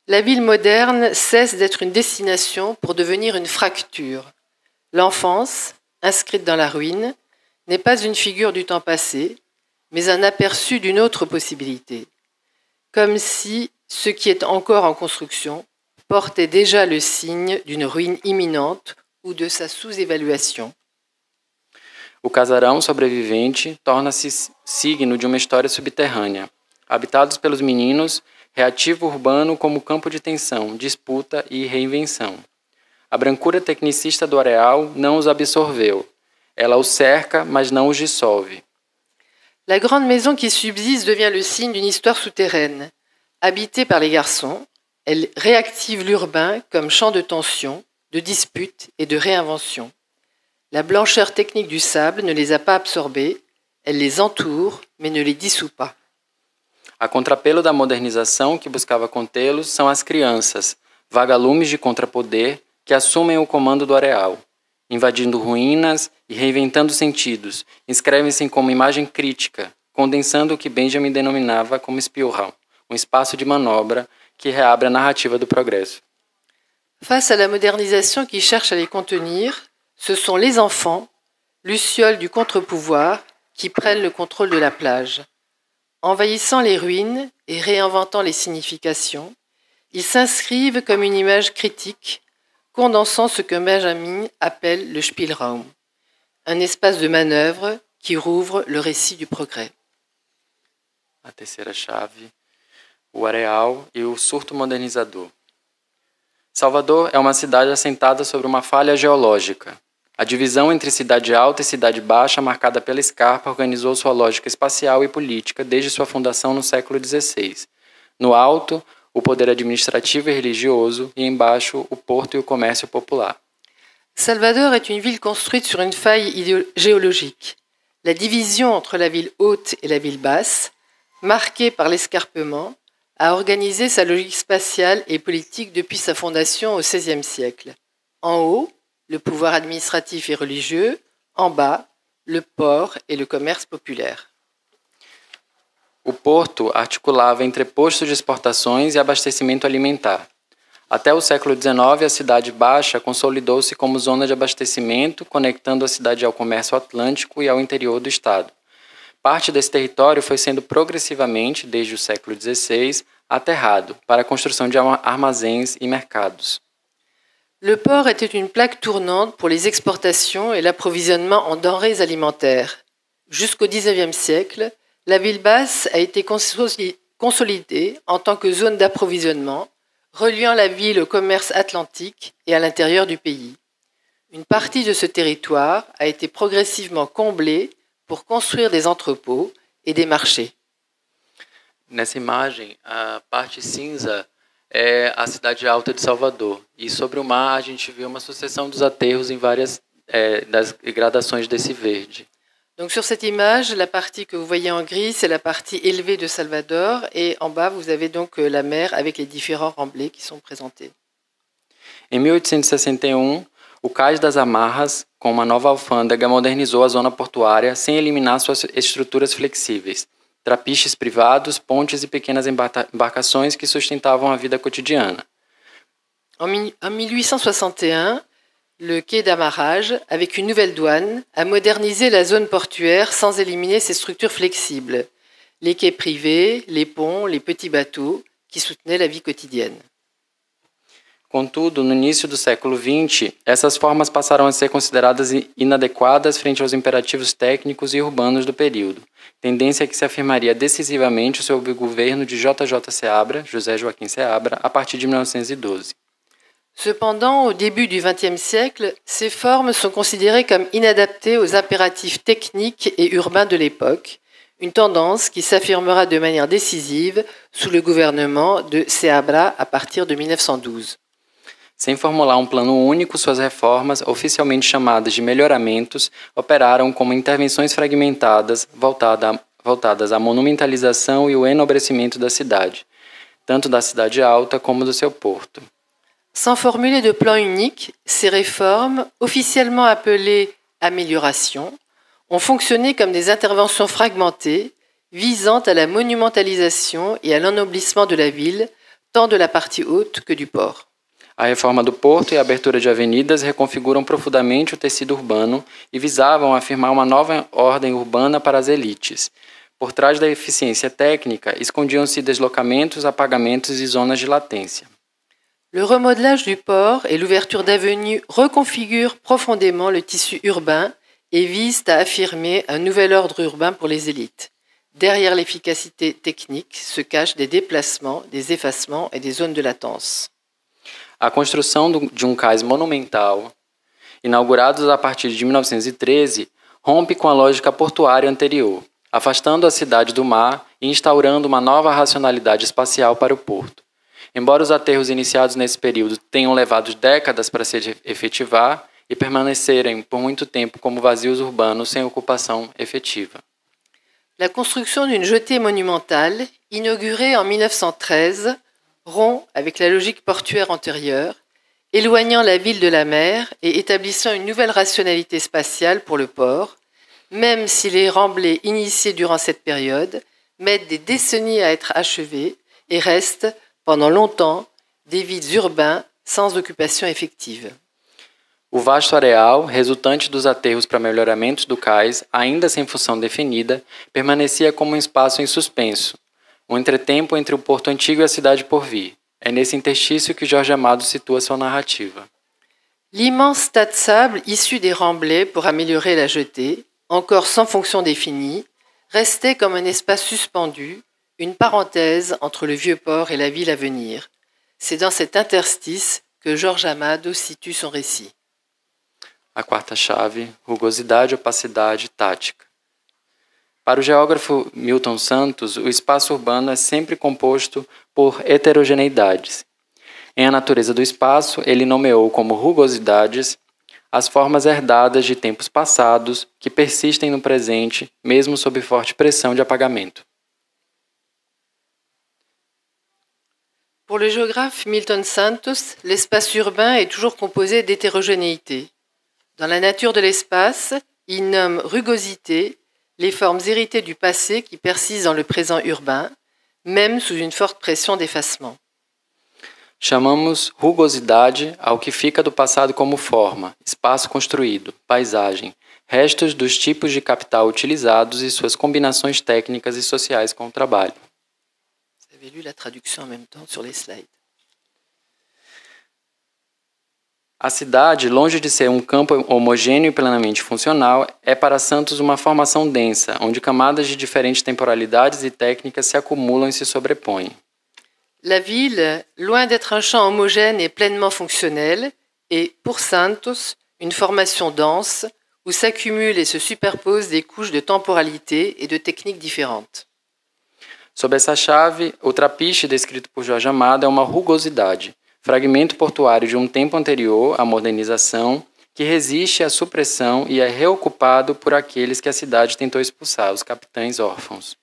la ville moderne cesse d'être une destination pour devenir une fracture. L'enfance, inscrite dans la ruine, n'est pas une figure du temps passé, mais un aperçu d'une autre possibilité. Comme si ce qui est encore en construction portait déjà le signe d'une ruine imminente ou de sa sous-évaluation. O casarão sobrevivente torna-se signo de uma história subterrânea. Habitados pelos meninos, reativo urbano como campo de tensão, disputa e reinvenção. A brancura tecnicista do areal não os absorveu. Ela os cerca, mas não os dissolve. La grande maison qui subsiste devient le signe d'une histoire souterraine. Habitée par les garçons, elle réactive l'urbain comme champ de tension, de dispute et de réinvention. La blancheur technique du sable ne les a pas absorbés, elle les entoure, mais ne les dissout pas. A contrapelo da modernização que buscava contê-los são as crianças, vagalumes de contrapoder que assumem o comando do areal. Invadindo ruínas e reinventando sentidos, inscrevem-se como imagem crítica, condensando o que Benjamin denominava como Spielraum, um espaço de manobra que reabre a narrativa do progresso. Face à la modernisation qui cherche à les contenir, ce sont les enfants, lucioles du contre-pouvoir, qui prennent le contrôle de la plage. Envahissant les ruines et réinventant les significations, ils s'inscrivent comme une image critique, condensant ce que Benjamin appelle le Spielraum, un espace de manœuvre qui rouvre le récit du progrès. A terceira chave, o areal e o surto modernizador. Salvador é uma cidade assentada sobre uma falha geológica. A divisão entre cidade alta e cidade baixa, marcada pela escarpa, organizou sua lógica espacial e política desde sua fundação no século XVI. No alto, o poder administrativo e religioso, e embaixo, o porto e o comércio popular. Salvador est une ville construite sur une faille géologique. La division entre la ville haute et la ville basse, marquée par l'escarpement, a organisé sa logique spatiale et politique depuis sa fondation au XVIe siècle. En haut, le pouvoir administratif et religieux, en bas, le port et le commerce populaire. O porto articulava entrepostos de exportações e abastecimento alimentar. Até o século XIX, a Cidade Baixa consolidou-se como zona de abastecimento, conectando a cidade ao comércio atlântico e ao interior do estado. Parte desse território foi sendo progressivamente, desde o século XVI, aterrado para a construção de armazéns e mercados. Le port était une plaque tournante pour les exportations et l'approvisionnement en denrées alimentaires. Jusqu'au XIXe siècle, la ville basse a été consolidée en tant que zone d'approvisionnement, reliant la ville au commerce atlantique et à l'intérieur du pays. Une partie de ce territoire a été progressivement comblée pour construire des entrepôts et des marchés. Nessa imagem, a parte cinza é a cidade alta de Salvador. E sobre o mar, a gente vê uma sucessão dos aterros em várias das gradações desse verde. Donc sur cette image, la partie que vous voyez en gris, c'est la partie élevée de Salvador, et en bas, vous avez donc la mer avec les différents remblais qui sont présentés. Em 1861, o Cais das Amarras, com uma nova alfândega, modernizou a zona portuária sem eliminar suas estruturas flexíveis. Trapiches privados, pontes e pequenas embarcações que sustentavam a vida cotidiana. En 1861, le quai d'amarrage, avec une nouvelle douane, a modernisé la zone portuaire sans éliminer ses structures flexibles. Les quais privés, les ponts, les petits bateaux qui soutenaient la vie quotidienne. Contudo, no início do século XX, essas formas passaram a ser consideradas inadequadas frente aos imperativos técnicos e urbanos do período, tendência que se afirmaria decisivamente sob o governo de J.J. Seabra, José Joaquim Seabra, a partir de 1912. Cependant, au début du XXe siècle, ces formes sont considérées comme inadaptées aux impératifs techniques et urbains de l'époque, une tendance qui s'affirmera de manière décisive sous le gouvernement de Seabra à partir de 1912. Sem formular um plano único, suas reformas, oficialmente chamadas de melhoramentos, operaram como intervenções fragmentadas voltadas à monumentalização e o enobrecimento da cidade, tanto da cidade alta como do seu porto. Sans formuler de plan unique, ces réformes, officiellement appelées améliorations, ont fonctionné comme des interventions fragmentées visant à la monumentalisation et à l'ennoblissement de la ville, tant de la partie haute que du port. A reforma do porto e a abertura de avenidas reconfiguram profundamente o tecido urbano e visavam afirmar uma nova ordem urbana para as elites. Por trás da eficiência técnica, escondiam-se deslocamentos, apagamentos e zonas de latência. Le remodelage du port et l'ouverture d'avenues reconfigurent profondément le tissu urbain et visent à affirmer un nouvel ordre urbain pour les élites. Derrière l'efficacité technique se cachent des déplacements, des effacements et des zones de latence. A construção de um cais monumental, inaugurado a partir de 1913, rompe com a lógica portuária anterior, afastando a cidade do mar e instaurando uma nova racionalidade espacial para o porto. Embora os aterros iniciados nesse período tenham levado décadas para se efetivar e permanecerem por muito tempo como vazios urbanos sem ocupação efetiva. La construction d'une jetée monumentale, inaugurée en 1913, rompt avec la logique portuaire antérieure, éloignant la ville de la mer et établissant une nouvelle rationalité spatiale pour le port, même si les remblais initiés durant cette période mettent des décennies à être achevés et restent, pendant longtemps, des vides urbains sans occupation effective. O vasto areal, resultante dos aterros para melhoramentos do cais, ainda sem função definida, permanecia como um espaço em suspenso, um entretempo entre o porto antigo e a cidade por vir. É nesse interstício que Jorge Amado situa sua narrativa. L'immense tas de sable issu des remblais pour améliorer la jetée, encore sans fonction définie, restait comme un espace suspendu, une parenthèse entre le vieux port et la ville à venir. C'est dans cet interstice que Jorge Amado situe son récit. A quarta chave, rugosidade, opacidade, tática. Para o geógrafo Milton Santos, o espaço urbano é sempre composto por heterogeneidades. Em A Natureza do Espaço, ele nomeou como rugosidades as formas herdadas de tempos passados que persistem no presente, mesmo sob forte pressão de apagamento. Pour le géographe Milton Santos, l'espace urbain est toujours composé d'hétérogénéité. Dans la nature de l'espace, il nomme rugosité les formes héritées du passé qui persistent dans le présent urbain, même sous une forte pression d'effacement. Chamamos rugosidade ao que fica do passado como forma, espaço construído, paisagem, restos dos tipos de capital utilizados e suas combinações técnicas e sociais com o trabalho. Vous avez lu la traduction en même temps sur les slides. A cidade, longe de ser um campo homogêneo e plenamente funcional, é para Santos uma formação densa, onde camadas de diferentes temporalidades e técnicas se acumulam e se sobrepõem. La ville, loin d'être un champ homogène et pleinement fonctionnel, est, pour Santos, une formation dense où s'accumulent et se superposent des couches de temporalité et de techniques différentes. Sob essa chave, o trapiche descrito por Jorge Amado é uma rugosidade, fragmento portuário de um tempo anterior à modernização, que resiste à supressão e é reocupado por aqueles que a cidade tentou expulsar, os capitães órfãos.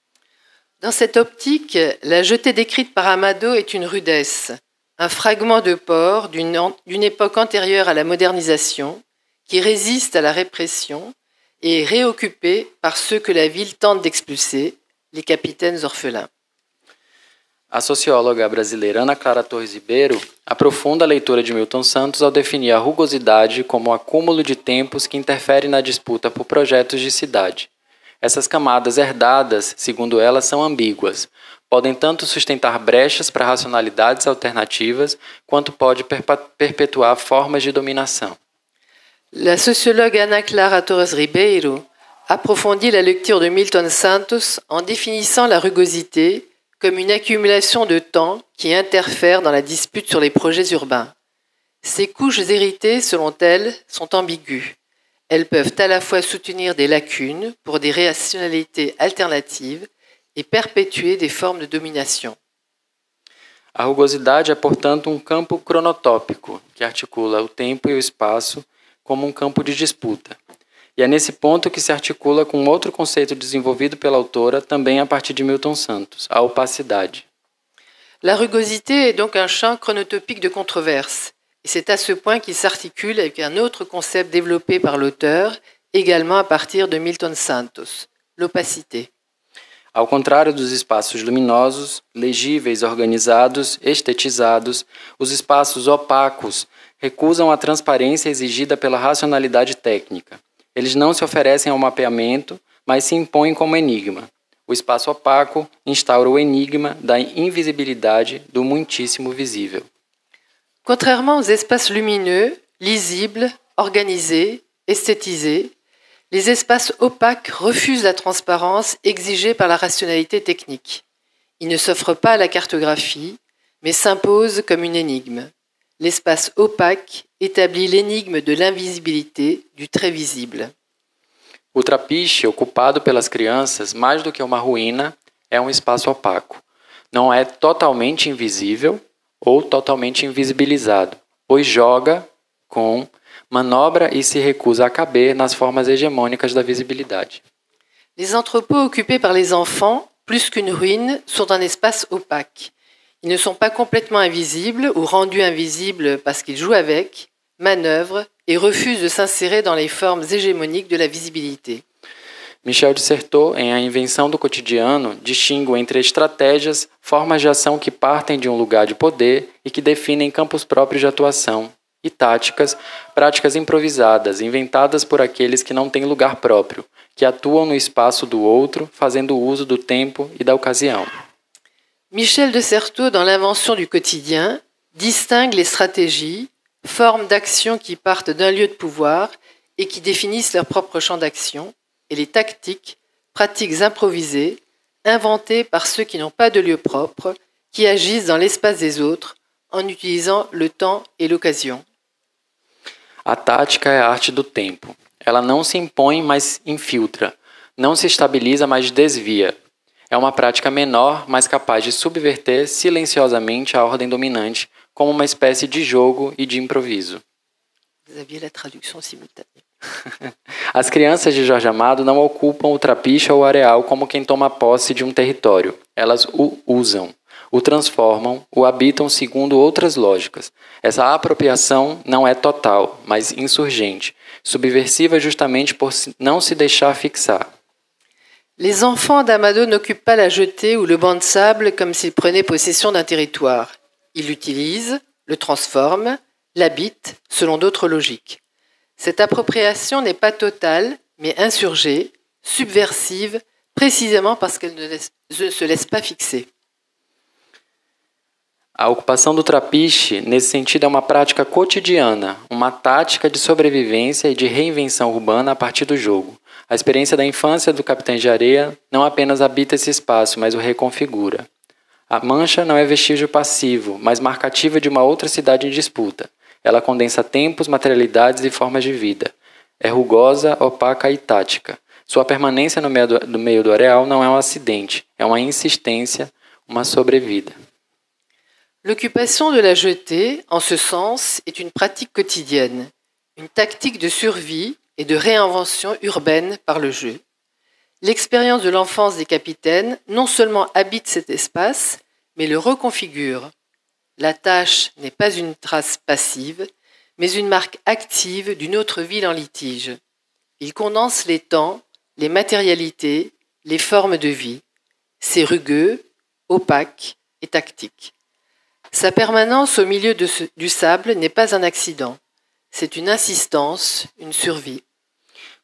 Dans cette optique, la jetée décrite par Amado est une rudesse, un fragment de port d'une époque antérieure à la modernisation, qui résiste à la répression et est réoccupé par ceux que la ville tente d'expulser, les capitaines orphelins. A socióloga brasileira Ana Clara Torres Ribeiro aprofunda a leitura de Milton Santos ao definir a rugosidade como o acúmulo de tempos que interfere na disputa por projetos de cidade. Essas camadas herdadas, segundo ela, são ambíguas. Podem tanto sustentar brechas para racionalidades alternativas, quanto pode perpetuar formas de dominação. La sociologue Ana Clara Torres Ribeiro approfondit la lecture de Milton Santos en définissant la rugosité comme une accumulation de temps qui interfère dans la dispute sur les projets urbains. Ces couches héritées, selon elle, sont ambiguës. Elles peuvent à la fois soutenir des lacunes pour des rationalités alternatives et perpétuer des formes de domination. A rugosidade é, portanto, um campo cronotópico, que articula o tempo e o espaço como um campo de disputa. E é nesse ponto que se articula com outro conceito desenvolvido pela autora, também a partir de Milton Santos, a opacidade. La rugosité est donc un champ chronotopique de controverse. Et c'est à ce point qu'il s'articule avec un autre concept développé par l'auteur, également à partir de Milton Santos, l'opacité. Ao contrário dos espaços luminosos, legíveis, organizados, estetizados, os espaços opacos recusam a transparência exigida pela racionalidade técnica. Eles não se oferecem ao mapeamento, mas se impõem como enigma. O espaço opaco instaura o enigma da invisibilidade do muitíssimo visível. Contrairement aux espaces lumineux, lisibles, organisés, esthétisés, les espaces opaques refusent la transparence exigée par la rationalité technique. Ils ne s'offrent pas à la cartographie, mais s'imposent comme une énigme. L'espace opaque établit l'énigme de l'invisibilité du très visible. O trapiche, ocupado pelas crianças, mais do que uma ruína, é um espaço opaco. Não é totalmente invisível ou totalmente invisibilizado, pois joga com, manobra e se recusa a caber nas formas hegemônicas da visibilidade. Les entrepôts occupés par les enfants, plus qu'une ruine, sont un espace opaque. Ils ne sont pas complètement invisibles ou rendus invisibles parce qu'ils jouent avec, manœuvrent et refusent de s'insérer dans les formes hégémoniques de la visibilité. Michel de Certeau, em A Invenção do Cotidiano, distingue entre estratégias, formas de ação que partem de um lugar de poder e que definem campos próprios de atuação, e táticas, práticas improvisadas, inventadas por aqueles que não têm lugar próprio, que atuam no espaço do outro, fazendo uso do tempo e da ocasião. Michel de Certeau, dans l'Invention du quotidien, distingue les stratégies, formes d'action qui partent d'un lieu de pouvoir et qui définissent leur propre champ d'action, et les tactiques, pratiques improvisées, inventées par ceux qui n'ont pas de lieu propre, qui agissent dans l'espace des autres en utilisant le temps et l'occasion. A tática é a arte do tempo. Ela não se impõe, mas infiltra. Não se estabiliza, mas desvia. É uma prática menor, mas capaz de subverter silenciosamente a ordem dominante, como uma espécie de jogo e de improviso. Vous aviez la traduction simultanée. As crianças de Jorge Amado não ocupam o trapiche ou o areal como quem toma posse de um território. Elas o usam. o transformam, o habitam segundo outras lógicas. Essa apropriação não é total, mas insurgente, subversiva justamente por não se deixar fixar. Les enfants d'Amado n'occupent pas la jetée ou le banc de sable comme s'ils prenaient possession d'un territoire. Ils l'utilisent, le transforment, l'habitent selon d'autres logiques. Cette appropriation n'est pas totale, mais insurgée, subversive, précisément parce qu'elle ne se laisse pas fixer. A ocupação do trapiche, nesse sentido, é uma prática cotidiana, uma tática de sobrevivência e de reinvenção urbana a partir do jogo. A experiência da infância do Capitães de Areia não apenas habita esse espaço, mas o reconfigura. A mancha não é vestígio passivo, mas marcativa de uma outra cidade em disputa. Ela condensa tempos, materialidades e formas de vida. É rugosa, opaca e tática. Sua permanência no meio do areal não é um acidente, é uma insistência, uma sobrevida. L'occupation de la jetée, en ce sens, est une pratique quotidienne, une tactique de survie et de réinvention urbaine par le jeu. L'expérience de l'enfance des capitaines non seulement habite cet espace, mais le reconfigure. La tâche n'est pas une trace passive, mais une marque active d'une autre ville en litige. Il condense les temps, les matérialités, les formes de vie. C'est rugueux, opaque et tactique. Sa permanence au milieu du sable n'est pas un accident. C'est une insistance, une survie.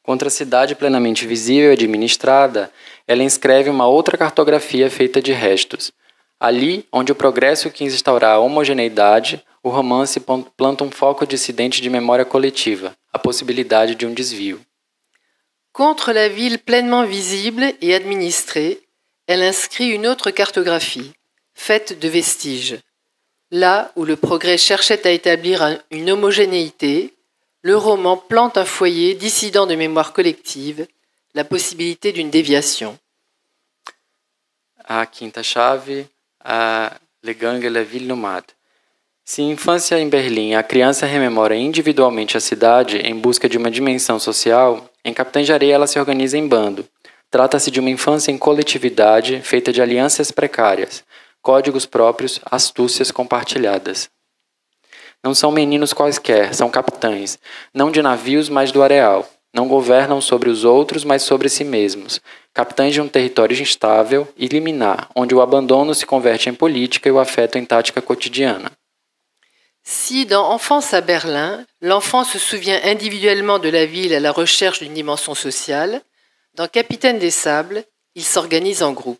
Contra a cidade plenamente visível e administrada, ela inscreve uma outra cartografia feita de restos. Ali, onde o progresso quis instaurar a homogeneidade, o romance planta um foco dissidente de memória coletiva, a possibilidade de um desvio. Contre la ville pleinement visible et administrée, elle inscrit une autre cartographie, faite de vestiges. Là où le progrès cherchait à établir une homogénéité, le roman plante un foyer dissident de mémoire collective, la possibilité d'une déviation. A quinta chave, a Le Gang et la Ville Nomade. Se em Infância em Berlim a criança rememora individualmente a cidade em busca de uma dimensão social, em Capitães de Areia ela se organiza em bando. Trata-se de uma infância em coletividade feita de alianças precárias, códigos próprios, astúcias compartilhadas. Não são meninos quaisquer, são capitães, não de navios, mas do areal. Não governam sobre os outros, mas sobre si mesmos. Capitães de um território instável e liminar, onde o abandono se converte em política e o afeto em tática cotidiana. Si, dans Enfance à Berlin, l'enfant se souvient individuellement de la ville à la recherche d'une dimension sociale, dans Capitaine des Sables, il s'organise en groupe.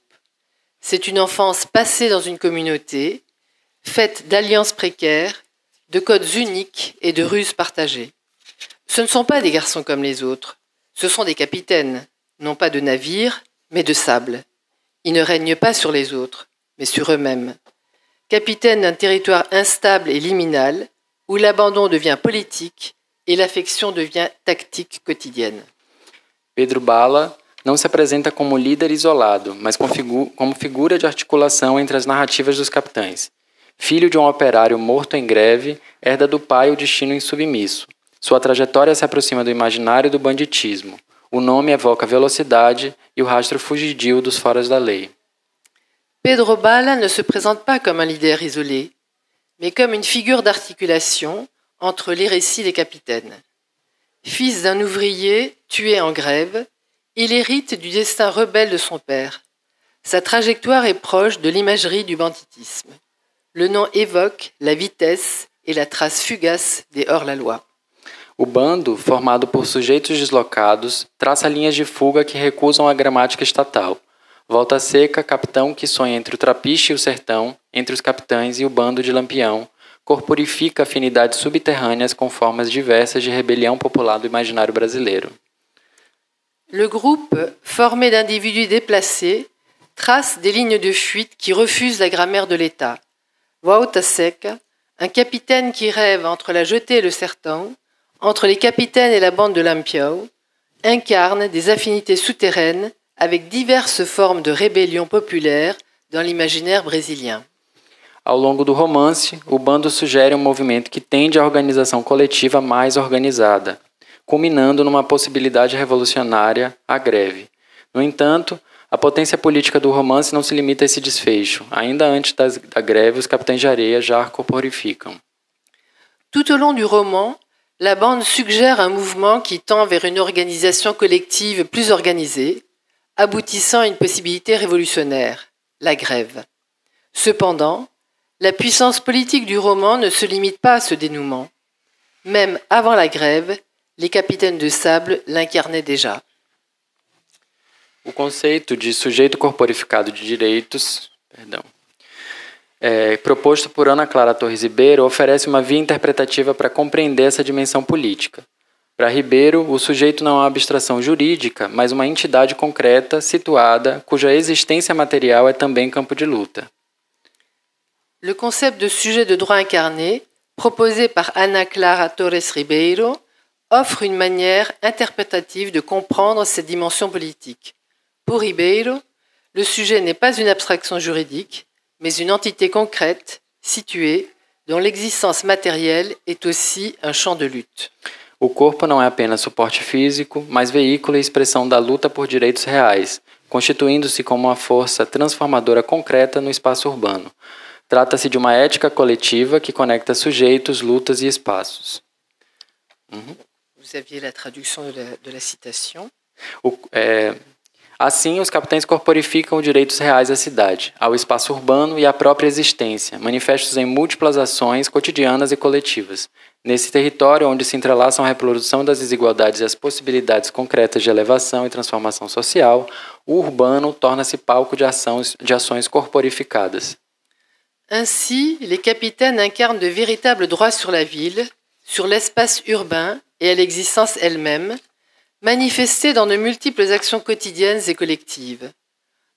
C'est une enfance passée dans une communauté, faite d'alliances précaires, de codes uniques et de ruses partagées. Ce ne sont pas des garçons comme les autres, ce sont des capitaines, non pas de navires, mais de sable. Ils ne règnent pas sur les autres, mais sur eux-mêmes. Capitaines d'un territoire instable et liminal, où l'abandon devient politique et l'affection devient tactique quotidienne. Pedro Bala não se apresenta como líder isolado, mas como figura de articulação entre as narrativas dos capitães. Filho de um operário morto em greve, herda do pai o destino insubmisso. Sua trajetória se aproxima do imaginário do banditismo. O nome evoca velocidade e o rastro fugidio dos foras da lei. Pedro Bala ne se présente pas comme un leader isolé, mais comme une figure d'articulation entre les récits des capitaines. Fils d'un ouvrier tué en grève, il hérite du destin rebelle de son père. Sa trajectoire est proche de l'imagerie du banditisme. Le nom évoque la vitesse et la trace fugace des hors-la-loi. O bando, formado por sujeitos deslocados, traça linhas de fuga que recusam a gramática estatal. Volta Seca, capitão que sonha entre o trapiche e o sertão, entre os capitães e o bando de Lampião, corporifica afinidades subterrâneas com formas diversas de rebelião popular do imaginário brasileiro. Le groupe, formé d'individus déplacés, trace des lignes de fuite qui refusent la grammaire de l'État. Volta Seca, un capitaine qui rêve entre la jetée et le sertão, entre les capitaines et la bande de Lampião, incarne des affinités souterraines avec diverses formes de rébellion populaire dans l'imaginaire brésilien. Ao longo do romance, o bando sugere um movimento que tende à organização coletiva mais organizada, culminando numa possibilidade revolucionária, a greve. No entanto, A potência política do romance não se limita a esse desfecho. Ainda antes da greve, os capitães de areia já corporificam. Tout au long du roman, la bande suggère un mouvement qui tend vers une organisation collective plus organisée, aboutissant à une possibilité révolutionnaire, la grève. Cependant, la puissance politique du roman ne se limite pas à ce dénouement. Même avant la grève, les capitaines de sable l'incarnaient déjà. O conceito de sujeito corporificado de direitos, proposto por Ana Clara Torres Ribeiro, oferece uma via interpretativa para compreender essa dimensão política. Para Ribeiro, o sujeito não é uma abstração jurídica, mas uma entidade concreta, situada, cuja existência material é também campo de luta. Le concept de sujet de droit incarné, proposé par Ana Clara Torres Ribeiro, offre une manière interprétative de comprendre cette dimension politique. Pour Ribeiro, le sujet n'est pas une abstraction juridique, mais une entité concrète, située, dont l'existence matérielle est aussi un champ de lutte. O corpo não é apenas suporte físico, mas veículo e expressão da luta por direitos reais, constituindo-se como uma força transformadora concreta no espaço urbano. Trata-se de uma ética coletiva que conecta sujeitos, lutas e espaços. Vous aviez la traduction de la citation. Assim, os capitães corporificam os direitos reais à cidade, ao espaço urbano e à própria existência, manifestos em múltiplas ações cotidianas e coletivas. Nesse território onde se entrelaçam a reprodução das desigualdades e as possibilidades concretas de elevação e transformação social, o urbano torna-se palco de ações corporificadas. Ainsi, les capitaines incarnent de véritables droits sur la ville, sur l'espace urbain et à l'existence elle-même, manifestés dans de multiples actions quotidiennes et collectives.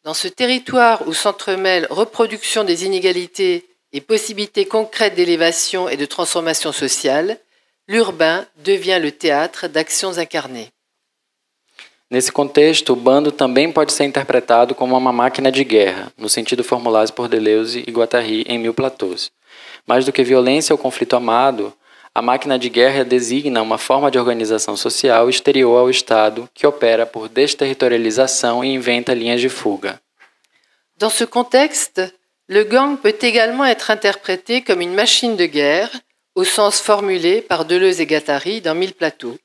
Dans ce territoire où s'entremêlent reproduction des inégalités et possibilités concrètes d'élévation et de transformation sociale, l'urbain devient le théâtre d'actions incarnées. Nesse contexto, o bando também pode ser interpretado como uma máquina de guerra, no sentido formulado por Deleuze e Guattari em Mil Platôs. Mais do que violência ou conflito armado, a máquina de guerra designa uma forma de organização social exterior ao Estado que opera por desterritorialização e inventa linhas de fuga. Dans ce contexte, le gang peut également être interprété comme une machine de guerre, au sens formulé par Deleuze et Guattari dans Mille Plateaux.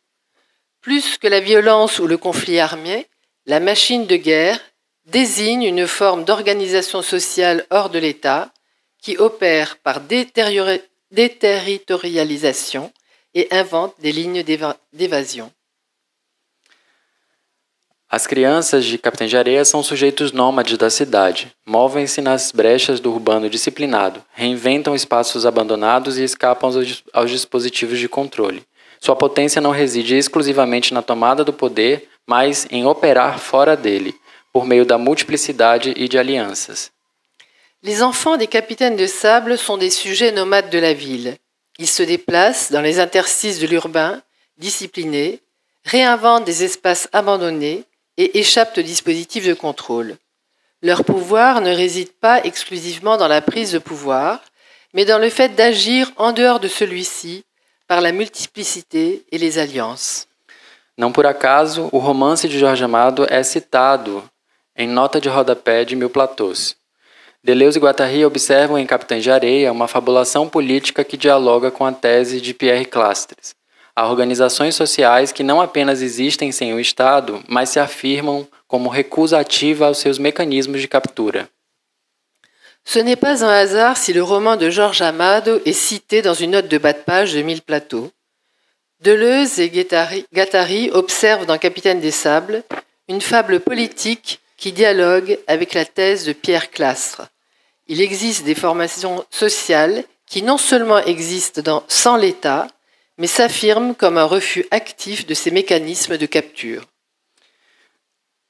Plus que la violence ou le conflit armé, la machine de guerre désigne une forme d'organisation sociale hors de l'État qui opère par déterritorialisation et invente des lignes d'évasion. As crianças de Capitães de Areia são sujeitos nômades da cidade, movem-se nas brechas do urbano disciplinado, reinventam espaços abandonados e escapam aos dispositivos de controle. Sua potência não reside exclusivamente na tomada do poder, mas em operar fora dele, por meio da multiplicidade e de alianças. Les enfants des capitaines de sable sont des sujets nomades de la ville. Ils se déplacent dans les interstices de l'urbain, disciplinés, réinventent des espaces abandonnés et échappent aux dispositifs de contrôle. Leur pouvoir ne réside pas exclusivement dans la prise de pouvoir, mais dans le fait d'agir en dehors de celui-ci, par la multiplicité et les alliances. Não por acaso, o romance de Jorge Amado é citado em nota de rodapé de Mil Platôs. Deleuze e Guattari observam em Capitães de Areia uma fabulação política que dialoga com a tese de Pierre Clastres. Há organizações sociais que não apenas existem sem o Estado, mas se afirmam como recusa ativa aos seus mecanismos de captura. Ce n'est pas un hasard si le roman de Jorge Amado est cité dans une note de bas de page de Mille Plateaux. Deleuze et Guattari observent dans Capitaine des Sables une fable politique qui dialogue avec la thèse de Pierre Clastres. Il existe des formations sociales qui non seulement existent sans l'État, mais s'affirment comme un refus actif de ces mécanismes de capture.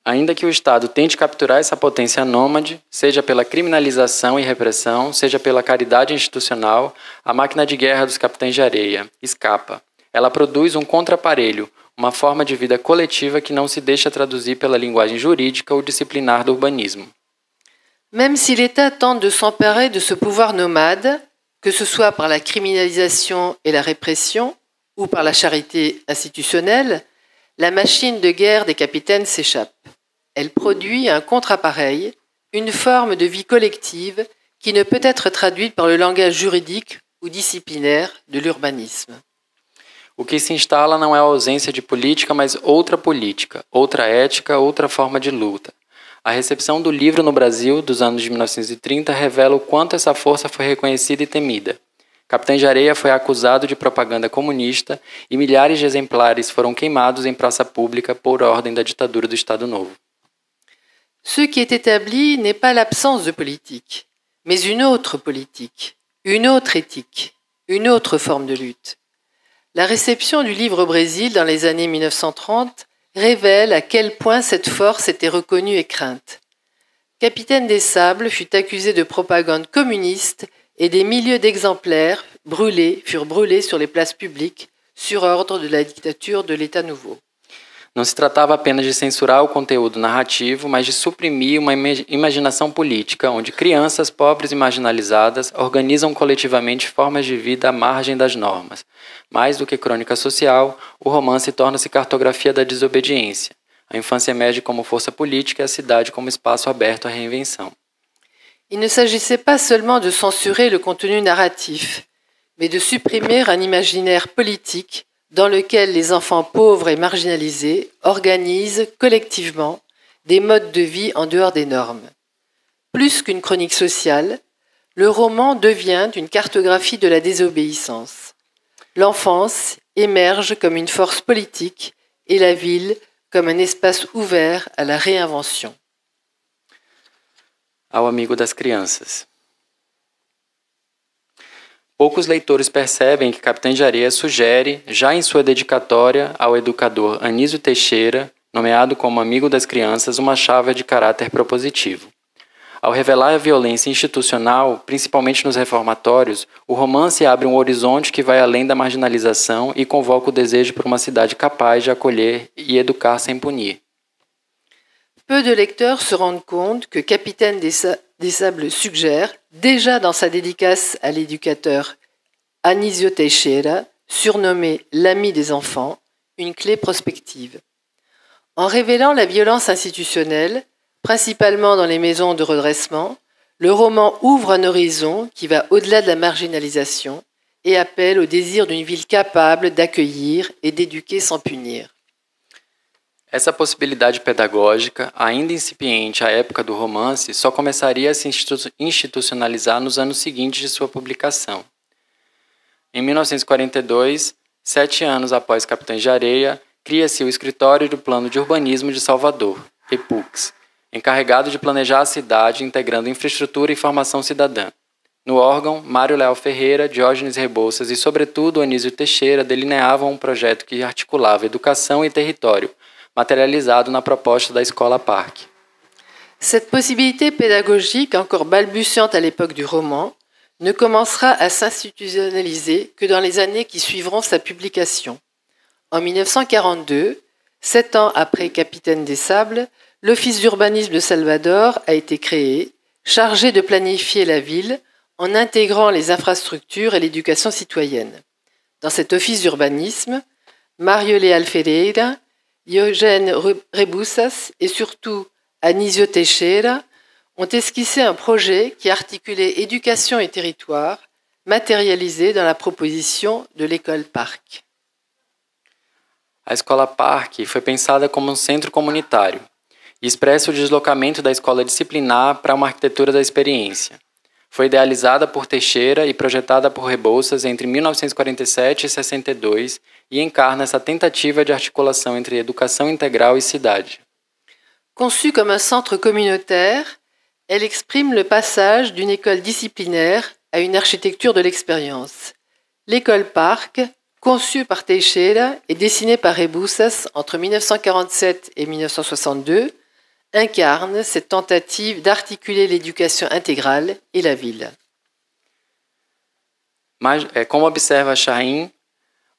Ainda que o Estado tente capturar essa potência nômade, seja pela criminalização e repressão, seja pela caridade institucional, a máquina de guerra dos Capitães de Areia escapa. Ela produz um contraparelho, uma forma de vida coletiva que não se deixa traduzir pela linguagem jurídica ou disciplinar do urbanismo. Même si l'État tente de s'emparer de ce pouvoir nomade, que ce soit par la criminalisation et la répression, ou par la charité institutionnelle, la machine de guerre des capitaines s'échappe. elle produit un contre-appareil, une forme de vie collective qui ne peut être traduite par le langage juridique ou disciplinaire de l'urbanisme. O que se instala não é a ausência de política, mas outra política, outra ética, outra forma de luta. A recepção do livro no Brasil dos anos de 1930 revela o quanto essa força foi reconhecida e temida. Capitães de Areia foi acusado de propaganda comunista e milhares de exemplares foram queimados em praça pública por ordem da ditadura do Estado Novo. Ce qui est établi n'est pas l'absence de politique, mais une autre politique, une autre éthique, une autre forme de lutte. La réception du livre au Brésil dans les années 1930 révèle à quel point cette force était reconnue et crainte. Capitaine des Sables fut accusé de propagande communiste et des milliers d'exemplaires furent brûlés sur les places publiques sur ordre de la dictature de l'État nouveau. Não se tratava apenas de censurar o conteúdo narrativo, mas de suprimir uma imaginação política, onde crianças pobres e marginalizadas organizam coletivamente formas de vida à margem das normas. Mais do que crônica social, o romance torna-se cartografia da desobediência. A infância emerge como força política e a cidade como espaço aberto à reinvenção. Il ne s'agissait pas seulement de censurer le contenu narratif, mais de supprimer un imaginaire politique dans lequel les enfants pauvres et marginalisés organisent collectivement des modes de vie en dehors des normes. Plus qu'une chronique sociale, le roman devient une cartographie de la désobéissance. L'enfance émerge comme une force politique et la ville comme un espace ouvert à la réinvention. Ao amigo das crianças. Poucos leitores percebem que Capitães de Areia sugere, já em sua dedicatória ao educador Anísio Teixeira, nomeado como amigo das crianças, uma chave de caráter propositivo. Ao revelar a violência institucional, principalmente nos reformatórios, o romance abre um horizonte que vai além da marginalização e convoca o desejo por uma cidade capaz de acolher e educar sem punir. Peu de lecteurs se rendent compte que Capitaine des Sables suggère, déjà dans sa dédicace à l'éducateur Anísio Teixeira, surnommé l'ami des enfants, une clé prospective. En révélant la violence institutionnelle, principalement dans les maisons de redressement, le roman ouvre un horizon qui va au-delà de la marginalisation et appelle au désir d'une ville capable d'accueillir et d'éduquer sans punir. Essa possibilidade pedagógica, ainda incipiente à época do romance, só começaria a se institucionalizar nos anos seguintes de sua publicação. Em 1942, 7 anos após Capitães de Areia, cria-se o Escritório do Plano de Urbanismo de Salvador, EPUX, encarregado de planejar a cidade integrando infraestrutura e formação cidadã. No órgão, Mário Leal Ferreira, Diógenes Rebouças e, sobretudo, Anísio Teixeira delineavam um projeto que articulava educação e território, materialisado na proposta da Escola Parque. Cette possibilité pédagogique, encore balbutiante à l'époque du roman, ne commencera à s'institutionnaliser que dans les années qui suivront sa publication. En 1942, 7 ans après Capitaine des Sables, l'Office d'urbanisme de Salvador a été créé, chargé de planifier la ville en intégrant les infrastructures et l'éducation citoyenne. Dans cet office d'urbanisme, Mário Leal Ferreira, Diógenes Rebouças et surtout Anísio Teixeira ont esquissé un projet qui articulait éducation et territoire, matérialisé dans la proposition de l'école Parque. A Escola Parque foi pensada como um centro comunitário e expressa o deslocamento da escola disciplinar para uma arquitetura da experiência. Foi idealizada por Teixeira e projetada por Rebouças entre 1947 e 62 e encarna essa tentativa de articulação entre educação integral e cidade. Conçue comme un centre communautaire, elle exprime le passage d'une école disciplinaire à une architecture de l'expérience. L'école Parque, conçue par Teixeira et dessinée par Rebouças entre 1947 et 1962, incarne cette tentative d'articuler l'éducation intégrale et la ville. Mas, como observa Chahin,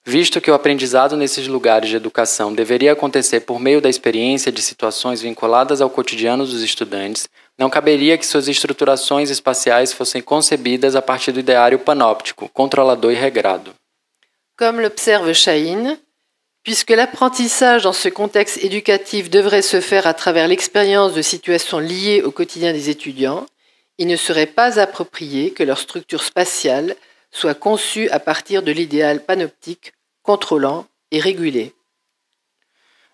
visto que o aprendizado nesses lugares de educação deveria acontecer por meio da experiência de situações vinculadas ao cotidiano dos estudantes, não caberia que suas estruturações espaciais fossem concebidas a partir do ideário panóptico, controlador e regrado. Comme l'observe Chahin, Puisque l'apprentissage dans ce contexte éducatif devrait se faire à travers l'expérience de situations liées au quotidien des étudiants, il ne serait pas approprié que leur structure spatiale soit conçue à partir de l'idéal panoptique, contrôlant e régulé.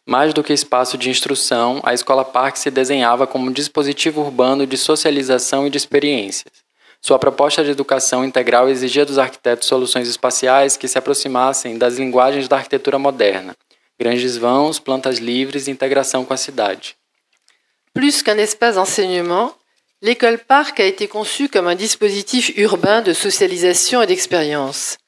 Mais do que espaço de instrução, a Escola Park se desenhava como um dispositivo urbano de socialização e de experiências. Sua proposta de educação integral exigia dos arquitetos soluções espaciais que se aproximassem das linguagens da arquitetura moderna, grandes vãos, plantas livres e integração com a cidade. Plus qu'un espace d'enseignement, l'école Park a été conçue comme un dispositif urbain de socialisation et d'expérience.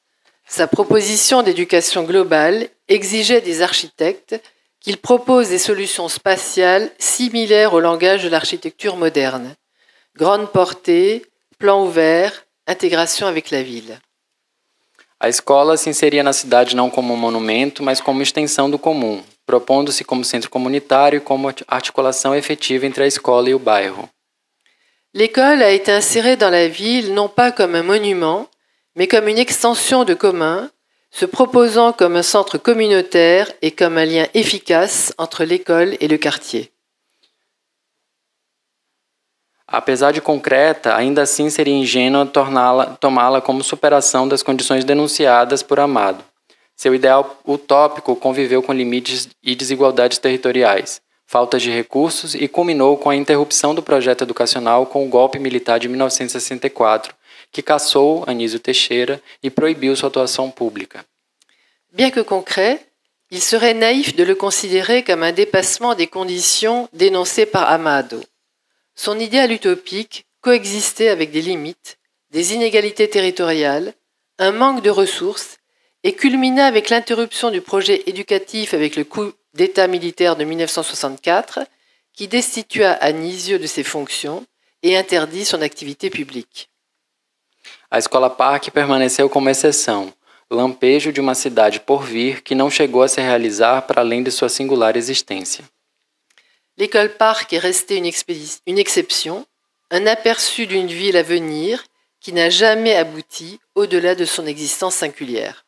Sa proposition d'éducation globale exigeait des architectes qu'ils proposent des solutions spatiales similaires au langage de l'architecture moderne. Grande portée, plan ouvert, intégration avec la ville. A escola se inseria na cidade não como um monumento, mas como extensão do comum, propondo-se como centro comunitário e como articulação efetiva entre a escola e o bairro. L'école a été insérée dans la ville non pas comme un monument, mais comme une extension de commun, se proposant comme un centre communautaire et comme un lien efficace entre l'école et le quartier. Apesar de concreta, ainda assim seria ingênua tomá-la como superação das condições denunciadas por Amado. Seu ideal utópico conviveu com limites e desigualdades territoriais, faltas de recursos e culminou com a interrupção do projeto educacional com o golpe militar de 1964, que cassou Anísio Teixeira e proibiu sua atuação pública. Bien que concret, il serait naïf de le considérer comme un dépassement des conditions dénoncées par Amado. Son idéal utopique coexistait avec des limites, des inégalités territoriales, un manque de ressources et culmina avec l'interruption du projet éducatif avec le coup d'État militaire de 1964 qui destitua Anísio de ses fonctions et interdit son activité publique. A Escola Park permaneceu como exceção, lampejo de uma cidade por vir que não chegou a se realizar para além de sua singular existência. L'école Park est restée une exception, un aperçu d'une ville à venir qui n'a jamais abouti au-delà de son existence singulière.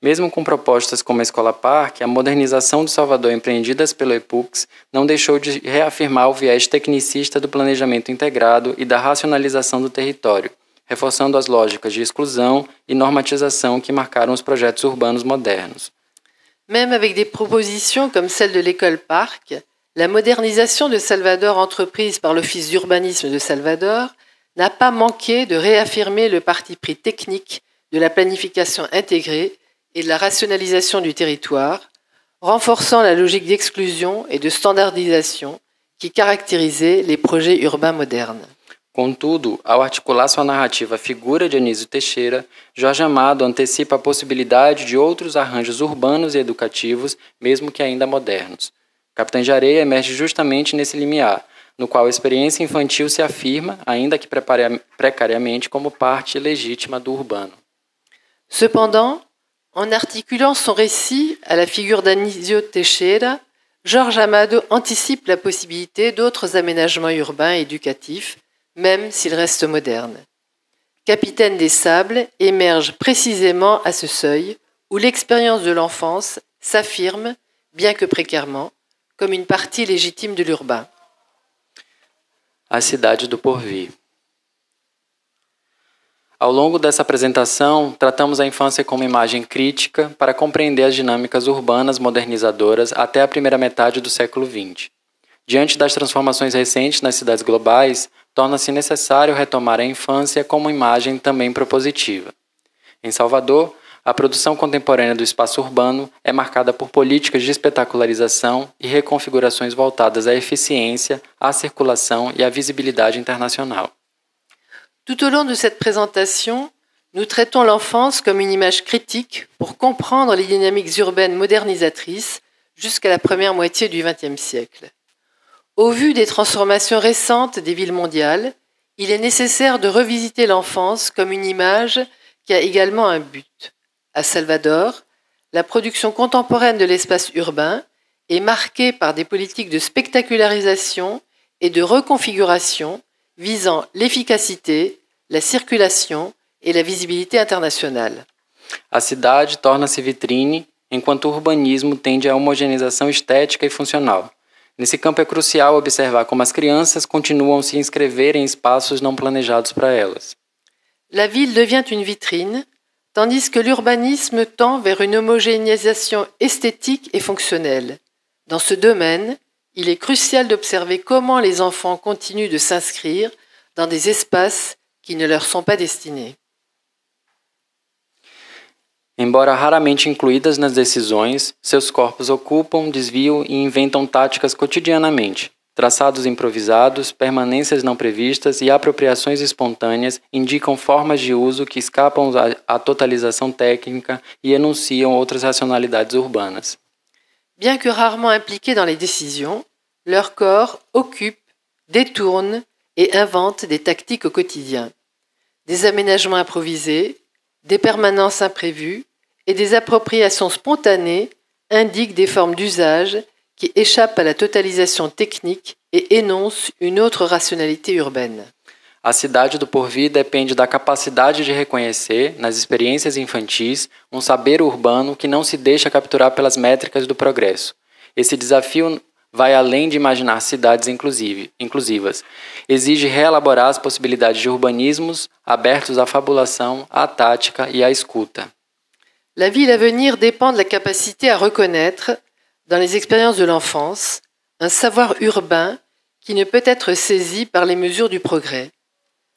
Mesmo com propostas como a Escola Park, a modernização de Salvador empreendidas pelo EPUCS não deixou de reafirmar o viés tecnicista do planejamento integrado e da racionalização do território, reforçando as lógicas de exclusão e normatização que marcaram os projetos urbanos modernos. Même avec des propositions comme celle de l'école Park, la modernisation de Salvador entreprise par l'Office d'urbanisme de Salvador n'a pas manqué de réaffirmer le parti pris technique de la planification intégrée et de la rationalisation du territoire, renforçant la logique d'exclusion et de standardisation qui caractérisait les projets urbains modernes. Contudo, ao articular sua narrativa figura de Anísio Teixeira, Jorge Amado antecipa a possibilidade de outros arranjos urbanos e educativos, mesmo que ainda modernos. Capitães de Areia emerge justamente nesse limiar, no qual a experiência infantil se afirma, ainda que precariamente, como parte legítima do urbano. Cependant, en articulant son récit à la figure d'Anísio Teixeira, Jorge Amado anticipe la possibilité d'autres aménagements urbains et éducatifs, même s'il reste moderne. Capitaine des Sables émerge précisément à ce seuil où l'expérience de l'enfance s'affirme, bien que précairement, comme une partie légitime de l'urbain. A cidade do porvir. Ao longo dessa apresentação, tratamos a infância como imagem crítica para compreender as dinâmicas urbanas modernizadoras até a primeira metade do século XX. Diante das transformações recentes nas cidades globais, torna-se necessário retomar a infância como imagem também propositiva. Em Salvador, a produção contemporânea do espaço urbano é marcada por políticas de espetacularização e reconfigurações voltadas à eficiência, à circulação e à visibilidade internacional. Tout au long de cette présentation, nous traitons l'enfance comme une image critique pour comprendre les dynamiques urbaines modernisatrices jusqu'à la première moitié du XXe siècle. Au vu des transformations récentes des villes mondiales, il est nécessaire de revisiter l'enfance comme une image qui a également un but. À Salvador, la production contemporaine de l'espace urbain est marquée par des politiques de spectacularisation et de reconfiguration visant l'efficacité, la circulation et la visibilité internationale. A cidade torna-se vitrine enquanto o urbanismo tende à homogeneização estética e funcional. Nesse campo é crucial observar como as crianças continuam a se inscrever em espaços não planejados para elas. La ville devient une vitrine, tandis que l'urbanisme tend vers une homogénéisation esthétique et fonctionnelle. Dans ce domaine, il est crucial d'observer comment les enfants continuent de s'inscrire dans des espaces qui ne leur sont pas destinés. Embora raramente incluídas nas decisões, seus corpos ocupam, desviam e inventam táticas cotidianamente. Traçados improvisados, permanências não previstas e apropriações espontâneas indicam formas de uso que escapam à totalização técnica e enunciam outras racionalidades urbanas. Bien que rarement impliqués dans les décisions, leur corps occupe, détourne et invente des tactiques au quotidien. Des aménagements improvisés, des permanences imprévues et des appropriations spontanées indiquent des formes d'usage qui échappent à la totalisation technique et énoncent une autre rationalité urbaine. A cidade do porvir depende da capacidade de reconhecer, nas experiências infantis, um saber urbano que não se deixa capturar pelas métricas do progresso. Esse desafio vai além de imaginar cidades inclusivas. Exige reelaborar as possibilidades de urbanismos abertos à fabulação, à tática e à escuta. La ville à venir dépend de la capacité à reconnaître, dans les expériences de l'enfance, un savoir urbain qui ne peut être saisi par les mesures du progrès.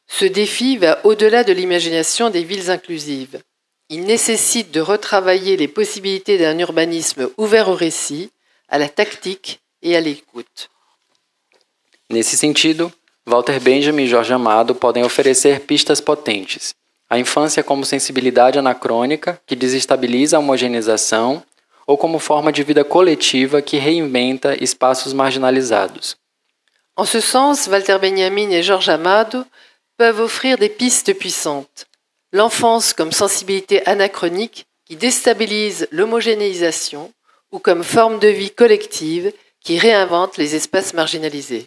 Ce défi va au-delà de l'imagination des villes inclusives. Il nécessite de retravailler les possibilités d'un urbanisme ouvert au récit, à la tactique e à l'écoute. Nesse sentido, Walter Benjamin e Jorge Amado podem oferecer pistas potentes. A infância como sensibilidade anacrônica que desestabiliza a homogeneização ou como forma de vida coletiva que reinventa espaços marginalizados. En ce sens, Walter Benjamin et Jorge Amado peuvent offrir des pistes puissantes. L'enfance comme sensibilité anachronique qui déstabilise l'homogénéisation ou comme forme de vie collective qui réinvente les espaces marginalisés.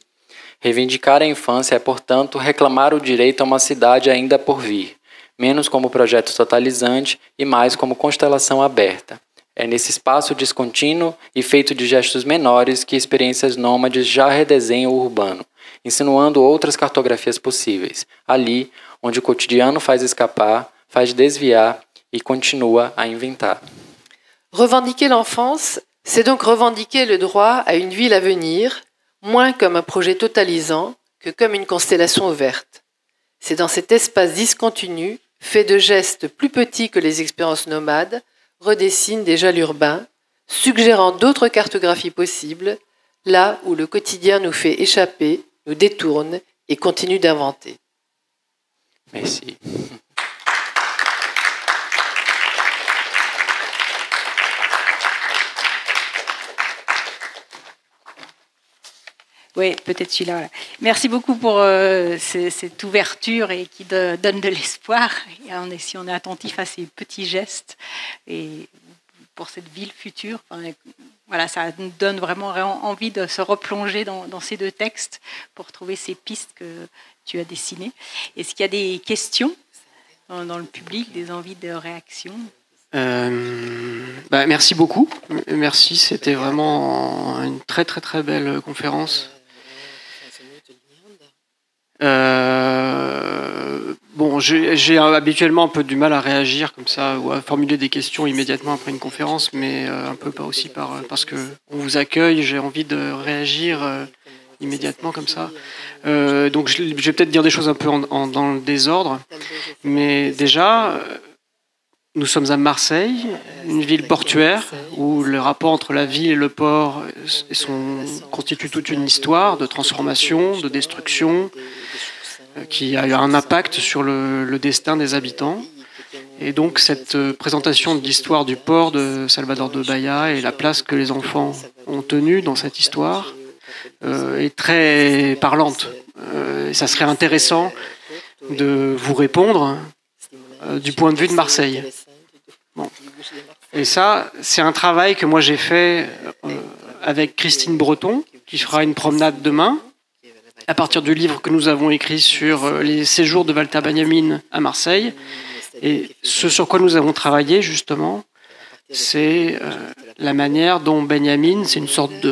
Reivindicar a infância é, portanto, reclamar o direito a uma cidade ainda por vir, menos como projeto totalizante e mais como constelação aberta. É nesse espaço descontínuo e feito de gestos menores que experiências nômades já redesenham o urbano, insinuando outras cartografias possíveis, ali onde o cotidiano faz escapar, faz desviar e continua a inventar. Revendiquer l'enfance, c'est donc revendiquer le droit à une ville à venir, moins comme un projet totalisant que comme une constellation ouverte. C'est dans cet espace discontinu, fait de gestes plus petits que les expériences nomades, redessine déjà l'urbain, suggérant d'autres cartographies possibles, là où le quotidien nous fait échapper, nous détourne et continue d'inventer. Merci. Oui, peut-être celui-là. Voilà. Merci beaucoup pour cette ouverture et qui donne de l'espoir. Et si on est attentif à ces petits gestes et pour cette ville future, voilà, ça nous donne vraiment envie de se replonger dans ces deux textes pour trouver ces pistes que tu as dessinées. Est-ce qu'il y a des questions dans le public, des envies de réaction? Merci beaucoup. Merci, c'était vraiment une très très très belle conférence. J'ai habituellement un peu du mal à réagir comme ça ou à formuler des questions immédiatement après une conférence, mais un peu pas aussi parce que on vous accueille, j'ai envie de réagir immédiatement comme ça. Donc je vais peut-être dire des choses un peu dans le désordre, mais déjà nous sommes à Marseille, une ville portuaire où le rapport entre la ville et le port constitue toute une histoire de transformation, de destruction, qui a eu un impact sur le destin des habitants. Et donc cette présentation de l'histoire du port de Salvador de Bahia et la place que les enfants ont tenue dans cette histoire est très parlante. Et ça serait intéressant de vous répondre du point de vue de Marseille. Bon. Et ça, c'est un travail que moi j'ai fait avec Christine Breton, qui fera une promenade demain, à partir du livre que nous avons écrit sur les séjours de Walter Benjamin à Marseille. Et ce sur quoi nous avons travaillé, justement, c'est la manière dont Benjamin, c'est une sorte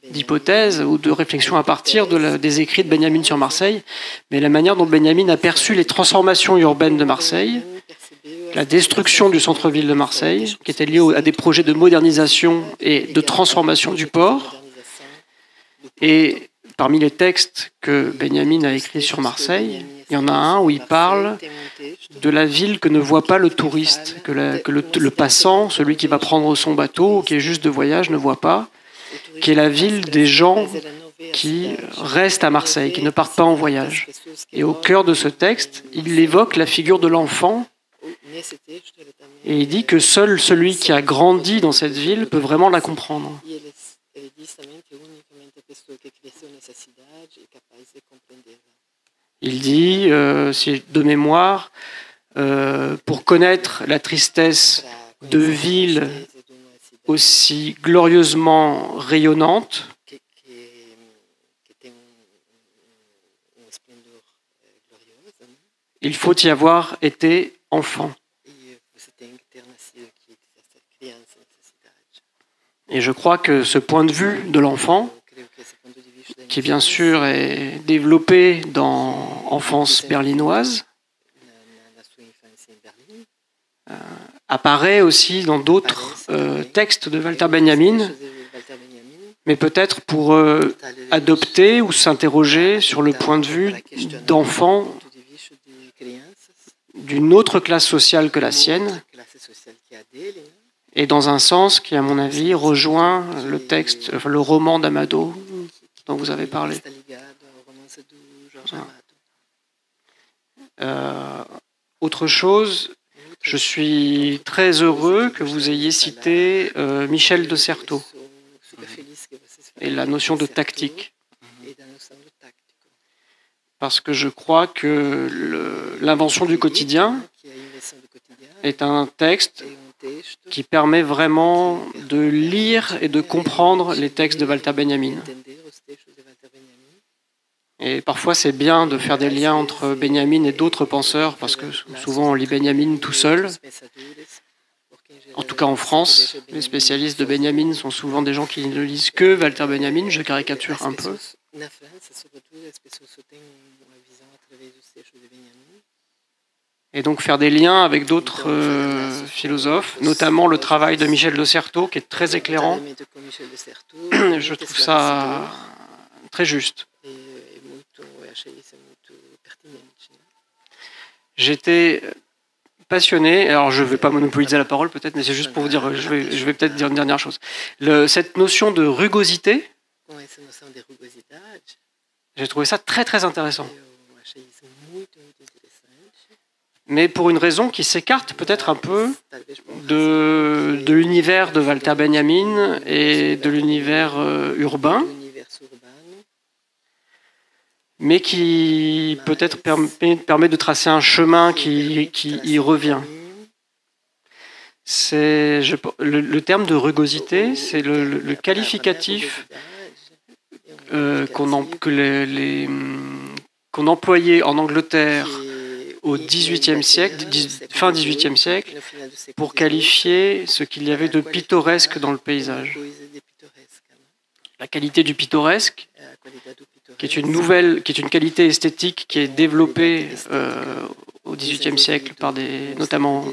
d'hypothèse ou de réflexion à partir des écrits de Benjamin sur Marseille, mais la manière dont Benjamin a perçu les transformations urbaines de Marseille, la destruction du centre-ville de Marseille, qui était liée à des projets de modernisation et de transformation du port. Et parmi les textes que Benjamin a écrits sur Marseille, il y en a un où il parle de la ville que ne voit pas le touriste, que le passant, celui qui va prendre son bateau, qui est juste de voyage, ne voit pas, qui est la ville des gens qui restent à Marseille, qui ne partent pas en voyage. Et au cœur de ce texte, il évoque la figure de l'enfant et il dit que seul celui qui a grandi dans cette ville peut vraiment la comprendre. Il dit, de mémoire, pour connaître la tristesse de villes aussi glorieusement rayonnantes, il faut y avoir été enfant. Et je crois que ce point de vue de l'enfant, qui bien sûr est développé dans Enfance berlinoise, apparaît aussi dans d'autres textes de Walter Benjamin, mais peut-être pour adopter ou s'interroger sur le point de vue d'enfants d'une autre classe sociale que la sienne, et dans un sens qui, à mon avis, rejoint le roman d'Amado dont vous avez parlé. Autre chose, je suis très heureux que vous ayez cité Michel de Certeau et la notion de tactique. Parce que je crois que l'invention du quotidien est un texte qui permet vraiment de lire et de comprendre les textes de Walter Benjamin. Et parfois, c'est bien de faire des liens entre Benjamin et d'autres penseurs, parce que souvent, on lit Benjamin tout seul. En tout cas, en France, les spécialistes de Benjamin sont souvent des gens qui ne lisent que Walter Benjamin. Je caricature un peu. Et donc faire des liens avec d'autres philosophes, notamment le travail de Michel de Certeau, qui est très éclairant. Je trouve ça très juste. J'étais passionné, alors je ne vais pas monopoliser la parole peut-être, mais c'est juste pour vous dire, je vais peut-être dire une dernière chose. Cette notion de rugosité, j'ai trouvé ça très très intéressant. Mais pour une raison qui s'écarte peut-être un peu de l'univers de Walter Benjamin et de l'univers urbain, mais qui peut-être permet de tracer un chemin qui y revient. Le terme de rugosité, c'est le qualificatif qu'on employait en Angleterre au XVIIIe siècle, fin XVIIIe siècle, pour qualifier ce qu'il y avait de pittoresque dans le paysage. La qualité du pittoresque, qui est une qualité esthétique qui est développée au XVIIIe siècle par notamment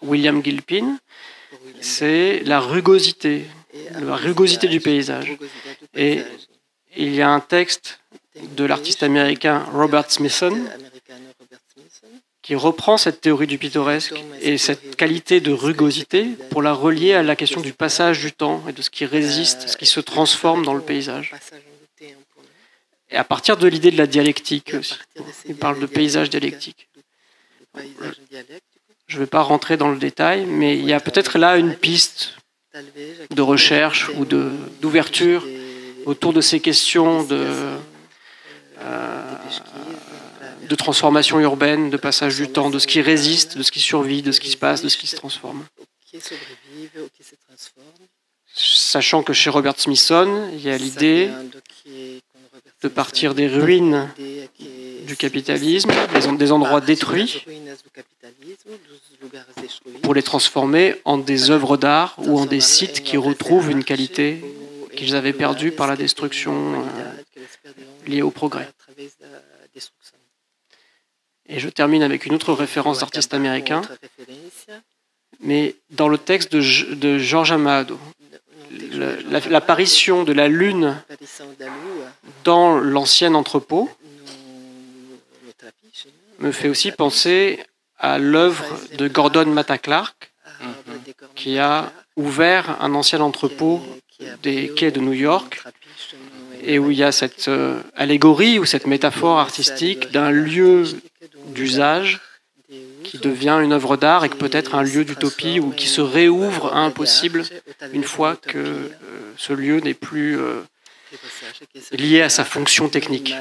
William Gilpin, c'est la rugosité du paysage. Et il y a un texte de l'artiste américain Robert Smithson qui reprend cette théorie du pittoresque et cette qualité de rugosité pour la relier à la question du passage du temps et de ce qui résiste, ce qui se transforme dans le paysage. Et à partir de l'idée de la dialectique aussi. Il parle de paysage dialectique. Je ne vais pas rentrer dans le détail, mais il y a peut-être là une piste de recherche ou d'ouverture autour de ces questions de transformation urbaine, de passage du temps, de ce qui résiste, de ce qui survit, de ce qui se passe, de ce qui se transforme. Sachant que chez Robert Smithson, il y a l'idée de partir des ruines du capitalisme, des endroits détruits, pour les transformer en des œuvres d'art ou en des sites qui retrouvent une qualité qu'ils avaient perdue par la destruction liée au progrès. Et je termine avec une autre référence d'artiste américain, mais dans le texte de Jorge Amado, l'apparition de la lune dans l'ancien entrepôt me fait aussi penser à l'œuvre de Gordon Matta Clark, qui a ouvert un ancien entrepôt des quais de New York, et où il y a cette allégorie ou cette métaphore artistique d'un lieu d'usage qui devient une œuvre d'art et que peut-être un lieu d'utopie ou qui se réouvre à un possible une fois que ce lieu n'est plus lié à sa fonction technique.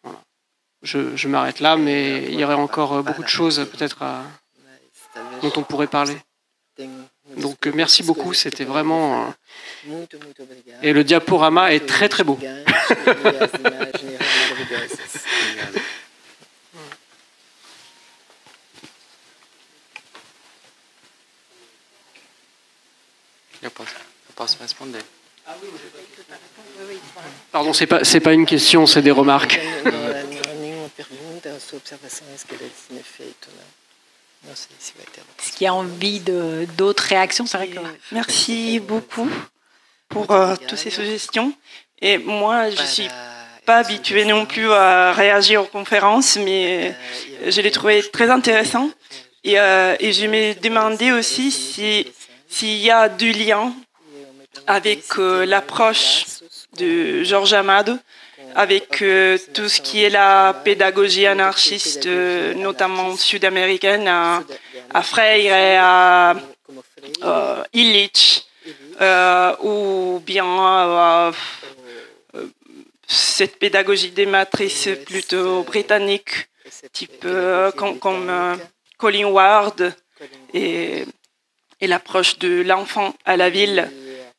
Voilà. Je m'arrête là, mais il y aurait encore beaucoup de choses peut-être dont on pourrait parler. Donc merci beaucoup, c'était vraiment... Et le diaporama est très très beau. Eu posso responder. Pardon, c'est pas une question, c'est des remarques. Est-ce qu'il y a envie d'autres réactions? C'est vrai que... Merci beaucoup pour toutes ces suggestions. Et moi, je ne suis pas habituée non plus à réagir aux conférences, mais je les trouvais très intéressantes. Et je me demandais aussi s'il y a du lien avec l'approche de Jorge Amado, avec tout ce qui est la pédagogie anarchiste, notamment sud-américaine, à Freire et à Illich, ou bien cette pédagogie des matrices plutôt britanniques, type comme Colin Ward, et l'approche de l'enfant à la ville.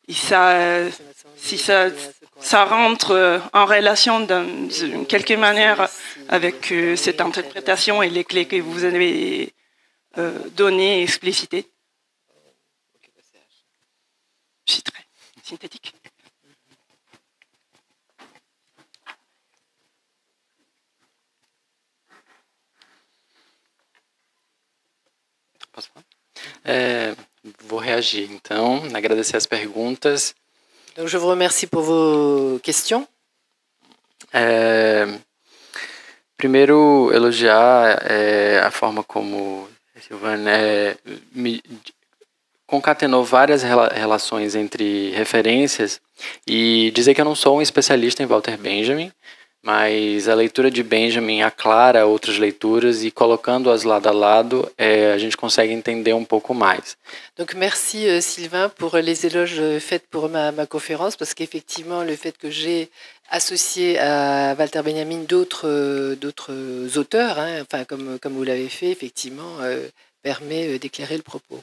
Et si ça rentre en relation d'une quelque manière avec cette interprétation et les clés que vous avez données et explicitées. Je suis très synthétique. Posso falar? Vou reagir, então, agradecer as perguntas. Donc, je vous remercie pour vos questions. Primeiro, elogiar a forma como a Silvana concatenou várias relações entre referências e dizer que eu não sou um especialista em Walter Benjamin, mas a leitura de Benjamin aclara outras leituras e colocando-as lado a lado, a gente consegue entender um pouco mais. Donc merci Sylvain pour les éloges faits pour ma conférence, parce qu'effectivement le fait que j'ai associé à Walter Benjamin d'autres auteurs, hein, enfin comme vous l'avez fait, effectivement, permet d'éclairer le propos.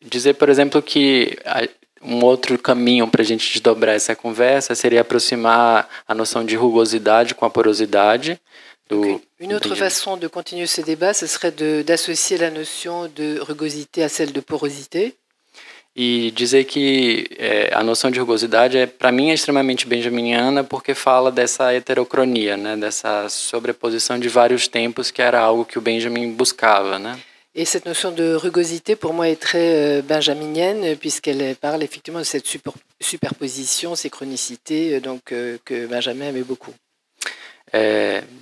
Dizer, por exemplo, que outro caminho para a gente desdobrar essa conversa seria aproximar a noção de rugosidade com a porosidade. Une autre façon de continuer ce débat, ce serait d'associer la notion de rugosité à celle de porosité. E dizer que a noção de rugosidade, para mim, é extremamente benjaminiana porque fala dessa heterocronia, né, dessa sobreposição de vários tempos, que era algo que o Benjamin buscava, né? Et cette notion de rugosité, pour moi, est très benjaminienne, puisqu'elle parle effectivement de cette superposition, ces chronicités, donc, que Benjamin aimait beaucoup.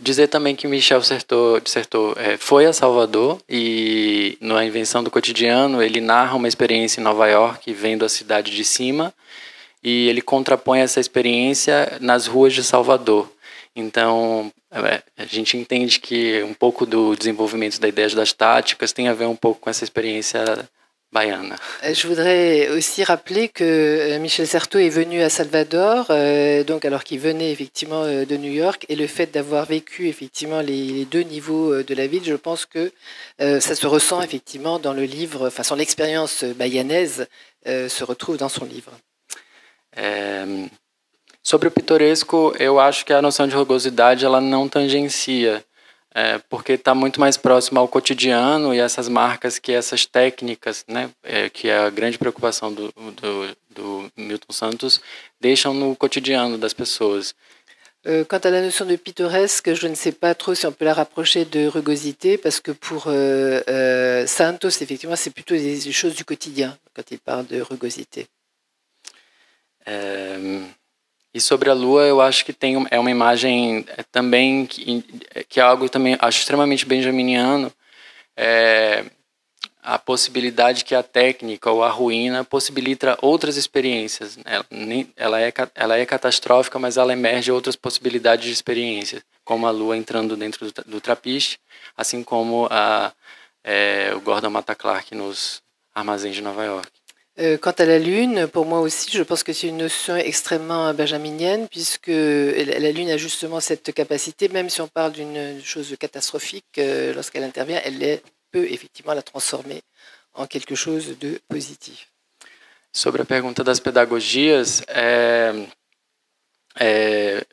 Dizer também que Michel Certeau foi a Salvador e, na Invenção do Cotidiano, ele narra uma experiência em Nova York, vendo a cidade de cima, e ele contrapõe essa experiência nas ruas de Salvador. Então, a gente entende que um pouco do desenvolvimento da ideia das táticas tem a ver um pouco com essa experiência baiana. Je voudrais aussi rappeler que Michel Certeau est venu à Salvador, donc alors qu'il venait effectivement de New York, et le fait d'avoir vécu effectivement les deux niveaux de la ville, je pense que ça se ressent effectivement dans le livre, enfin son expérience bayanaise se retrouve dans son livre. Sobre o pitoresco, eu acho que a noção de rugosidade ela não tangencia porque está muito mais próximo ao cotidiano e essas marcas que essas técnicas, né, que é a grande preocupação do Milton Santos, deixam no cotidiano das pessoas. Quant à la notion de pittoresque, je ne sais pas trop si on peut la rapprocher de rugosité, parce que pour Santos, effectivement, c'est plutôt des choses du quotidien quand il parle de rugosité. E sobre a Lua, eu acho que é uma imagem também que é algo também acho extremamente benjaminiano, a possibilidade que a técnica ou a ruína possibilita outras experiências. Ela é catastrófica, mas ela emerge outras possibilidades de experiência, como a Lua entrando dentro do trapiche, assim como o Gordon Matta Clark nos armazéns de Nova York. Quant à la Lune, pour moi aussi, je pense que c'est une notion extrêmement benjaminienne, puisque la Lune a justement cette capacité, même si on parle d'une chose catastrophique, lorsqu'elle intervient, elle peut effectivement la transformer en quelque chose de positif. Sobre a pergunta das pedagogias,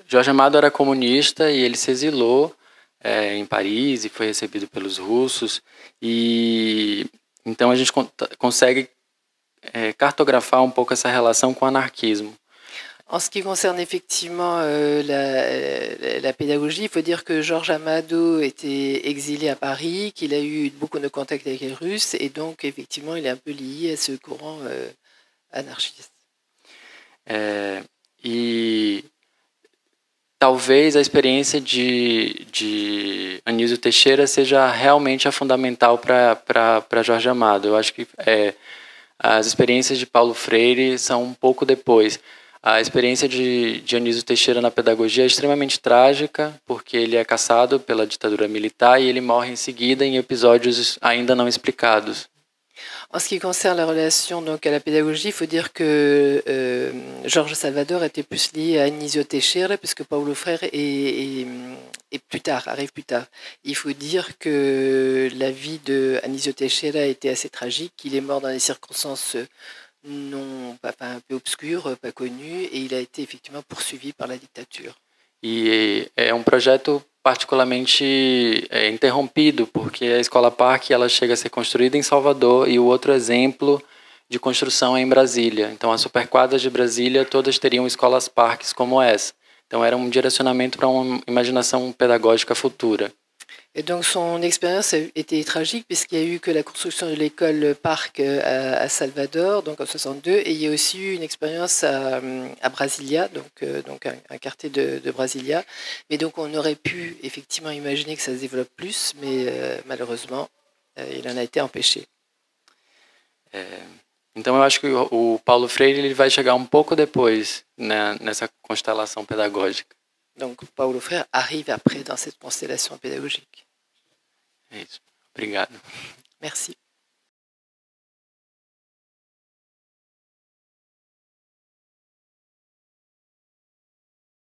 Jorge Amado era comunista e ele se exilou em Paris e foi recebido pelos russos, e então a gente consegue cartografar um pouco essa relação com o anarquismo. En ce qui concerne effectivement la pédagogie, il faut dire que Jorge Amado était exilé à Paris, qu'il a eu beaucoup de contacts avec les Russes, et donc effectivement il est un peu lié à ce courant anarchiste. E talvez a experiência de Anísio Teixeira seja realmente a fundamental para Jorge Amado. Eu acho que as experiências de Paulo Freire são um pouco depois. A experiência de Anísio Teixeira na pedagogia é extremamente trágica, porque ele é caçado pela ditadura militar e ele morre em seguida em episódios ainda não explicados. En ce qui concerne la relation donc, à la pédagogie, il faut dire que Jorge Salvador était plus lié à Anísio Teixeira, puisque Paulo Freire arrive plus tard. Il faut dire que la vie de Anísio Teixeira était assez tragique. Il est mort dans des circonstances un peu obscures, pas connues, et il a été effectivement poursuivi par la dictature. E é um projeto particularmente interrompido, porque a Escola Parque ela chega a ser construída em Salvador e o outro exemplo de construção é em Brasília. Então, as superquadras de Brasília todas teriam escolas parques como essa. Então, era um direcionamento para uma imaginação pedagógica futura. Et donc son expérience était tragique puisqu'il y a eu que la construction de l'école Parc à Salvador, donc en 62, et il y a aussi eu une expérience à Brasilia, donc un quartier de Brasilia. Mais donc on aurait pu effectivement imaginer que ça se développe plus, mais malheureusement, il en a été empêché. Então eu acho que o Paulo Freire ele vai chegar um pouco depois, né, nessa constelação pedagógica. Donc Paulo Freire arrive après dans cette constellation pédagogique. É isso. Obrigado. Merci.